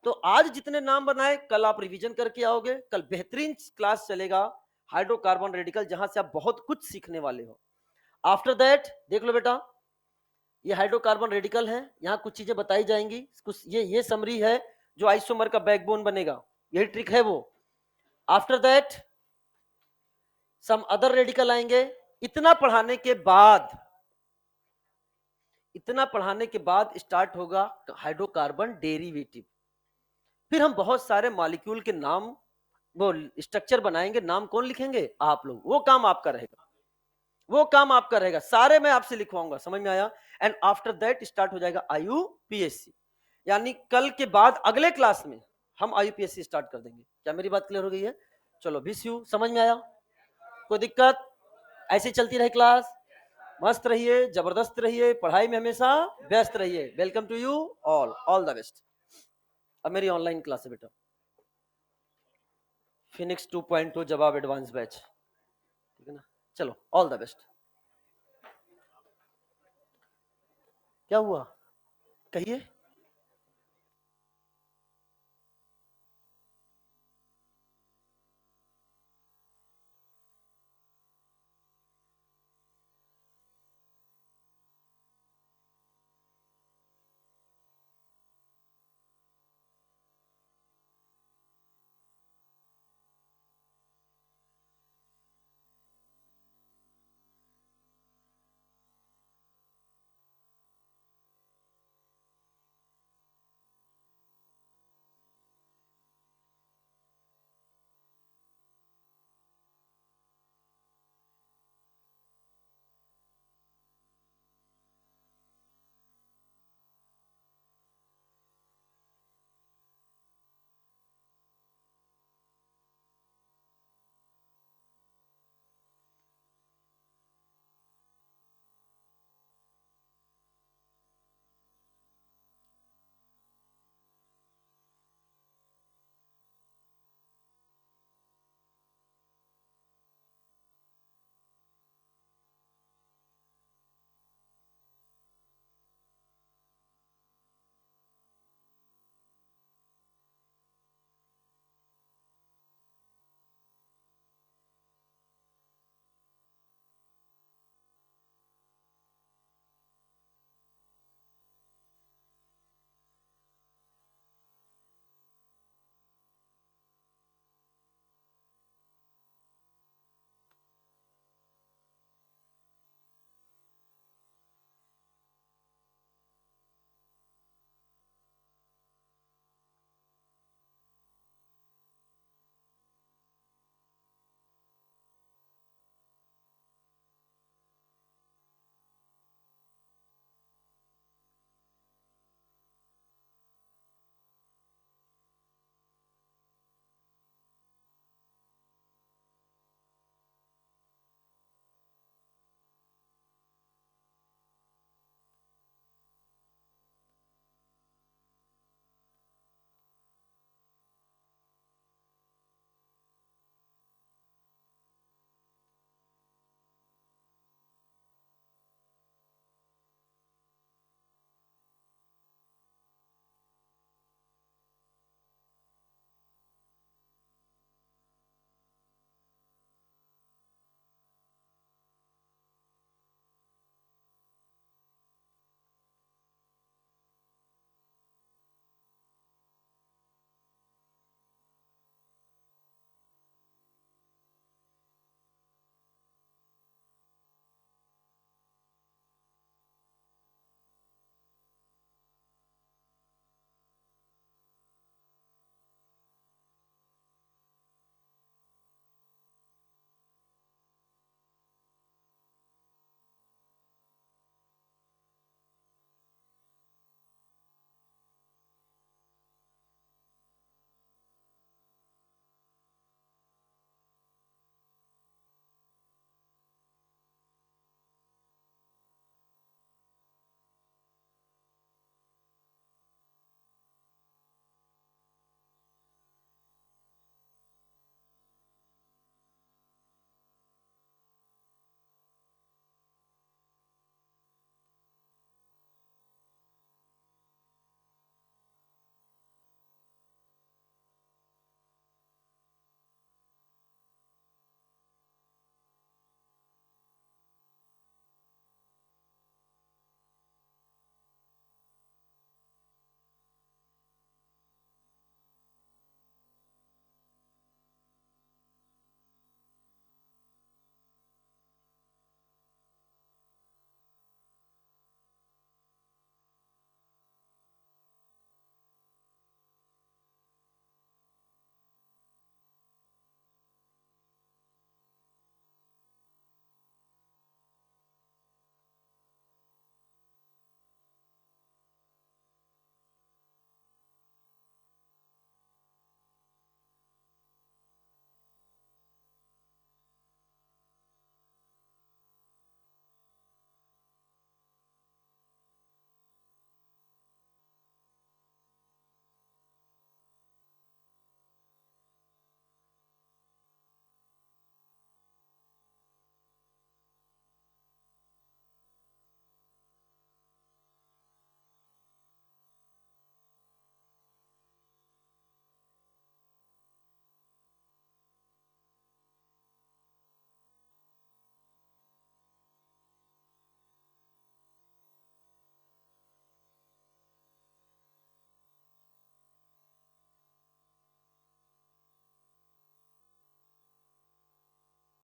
तो आज जितने नाम बनाए, कल आप रिवीजन करके आओगे। कल बेहतरीन क्लास चलेगा हाइड्रोकार्बन रेडिकल, जहां से आप बहुत कुछ सीखने वाले हो। आफ्टर दैट देख लो बेटा, ये हाइड्रोकार्बन रेडिकल है, यहां कुछ चीजें बताई जाएंगी। कुछ ये समरी है जो आइसोमर का बैकबोन बनेगा, यही ट्रिक है वो। After that some other radical आएंगे। इतना पढ़ाने के बाद स्टार्ट होगा हाइड्रोकार्बन डेरिवेटिव। फिर हम बहुत सारे मॉलिक्यूल के नाम वो स्ट्रक्चर बनाएंगे, नाम कौन लिखेंगे? आप लोग। वो काम आपका रहेगा, वो काम आपका रहेगा, सारे मैं आपसे लिखवाऊंगा। समझ में आया? एंड आफ्टर दैट स्टार्ट हो जाएगा आईयूपीएससी, यानी कल के बाद अगले क्लास में हम आईयूपीएससी स्टार्ट कर देंगे। क्या मेरी बात क्लियर हो गई है? चलो, विश यू। समझ में आया? कोई दिक्कत? ऐसे चलती रहे क्लास, मस्त रहिए, जबरदस्त रहिए, पढ़ाई में हमेशा व्यस्त रहिए। Welcome to you all the best. अब मेरी ऑनलाइन क्लास है बेटा, फिनिक्स 2.2 जवाब एडवांस बैच, ठीक है ना? चलो, ऑल द बेस्ट। क्या हुआ? कहिए।